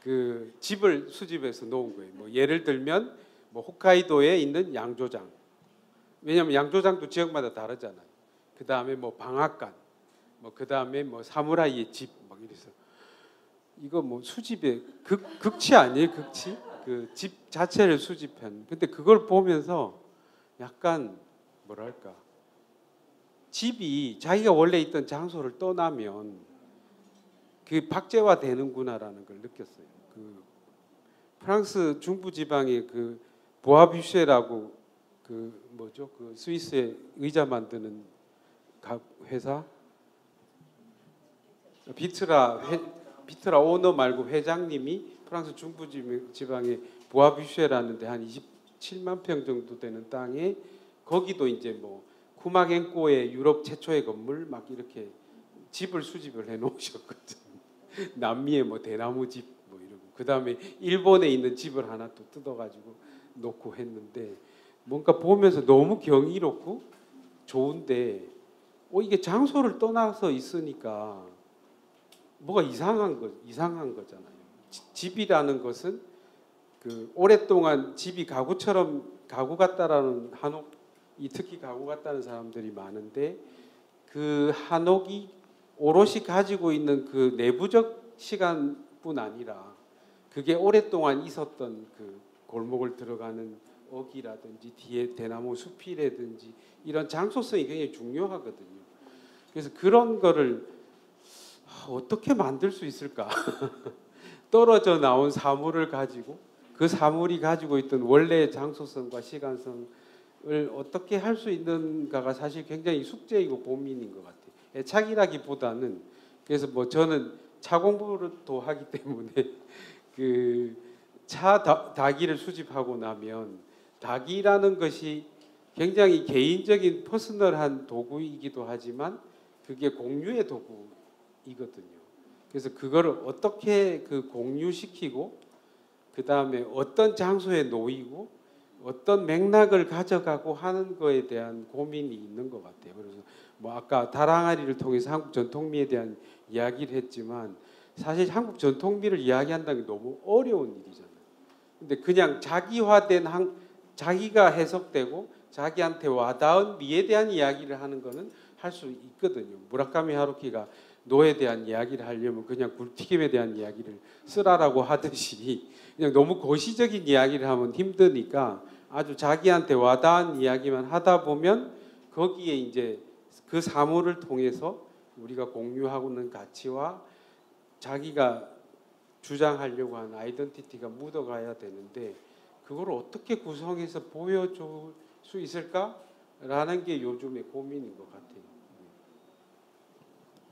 그 집을 수집해서 놓은 거예요. 뭐 예를 들면 뭐 홋카이도에 있는 양조장. 왜냐하면 양조장도 지역마다 다르잖아요. 그 다음에 뭐 방앗간, 뭐 그 다음에 뭐 사무라이의 집, 막 이래서 이거 뭐 수집의 극치 아니에요, 극치? 그 집 자체를 수집한. 근데 그걸 보면서 약간 뭐랄까 집이 자기가 원래 있던 장소를 떠나면 그 박제화 되는구나라는 걸 느꼈어요. 그 프랑스 중부 지방의 그 보아뷰쉐라고 그 뭐죠? 그 스위스의 의자 만드는 회사 비트라 오너 말고 회장님이 프랑스 중부 지방의 보아뷰쉐라는데 한 27만 평 정도 되는 땅에 거기도 이제 뭐 쿠마겐코의 유럽 최초의 건물 막 이렇게 집을 수집을 해 놓으셨거든. 남미의 뭐 대나무 집 뭐 이런 거. 그 다음에 일본에 있는 집을 하나 또 뜯어가지고 놓고 했는데 뭔가 보면서 너무 경이롭고 좋은데 이게 장소를 떠나서 있으니까 뭐가 이상한 거잖아요. 집이라는 것은 그 오랫동안 집이 가구 같다라는 한옥이 특히 가구 같다는 사람들이 많은데 그 한옥이 오롯이 가지고 있는 그 내부적 시간뿐 아니라 그게 오랫동안 있었던 그 골목을 들어가는 어기라든지 뒤에 대나무 숲이라든지 이런 장소성이 굉장히 중요하거든요. 그래서 그런 거를 어떻게 만들 수 있을까? 떨어져 나온 사물을 가지고 그 사물이 가지고 있던 원래의 장소성과 시간성을 어떻게 할 수 있는가가 사실 굉장히 숙제이고 고민인 것 같아요. 애착이라기보다는 그래서 뭐 저는 차 공부를 또 하기 때문에 그 차 다기를 수집하고 나면 다기라는 것이 굉장히 개인적인 퍼스널한 도구이기도 하지만 그게 공유의 도구이거든요. 그래서 그거를 어떻게 그 공유시키고 그 다음에 어떤 장소에 놓이고 어떤 맥락을 가져가고 하는 거에 대한 고민이 있는 것 같아요. 그래서 뭐 아까 다랑아리를 통해서 한국 전통미에 대한 이야기를 했지만 사실 한국 전통미를 이야기한다는 게 너무 어려운 일이잖아요. 근데 그냥 자기화된 자기가 해석되고 자기한테 와닿은 미에 대한 이야기를 하는 거는 할 수 있거든요. 무라카미 하루키가 노에 대한 이야기를 하려면 그냥 굴튀김에 대한 이야기를 쓰라라고 하듯이 그냥 너무 거시적인 이야기를 하면 힘드니까 아주 자기한테 와닿은 이야기만 하다 보면 거기에 이제 그 사물을 통해서 우리가 공유하고 있는 가치와 자기가 주장하려고 하는 아이덴티티가 묻어가야 되는데 그걸 어떻게 구성해서 보여줄 수 있을까라는 게 요즘의 고민인 것 같아요.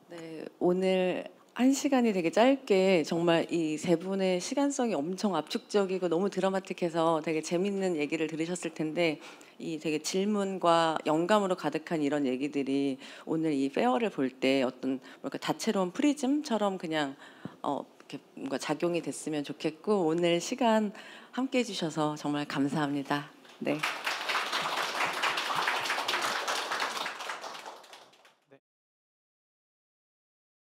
네, 오늘 한 시간이 되게 짧게 정말 이 세 분의 시간성이 엄청 압축적이고 너무 드라마틱해서 되게 재밌는 얘기를 들으셨을 텐데 이 되게 질문과 영감으로 가득한 이런 얘기들이 오늘 이 페어를 볼 때 어떤 뭔가 다채로운 프리즘처럼 그냥 이렇게 뭔가 작용이 됐으면 좋겠고 오늘 시간 함께 해주셔서 정말 감사합니다. 네.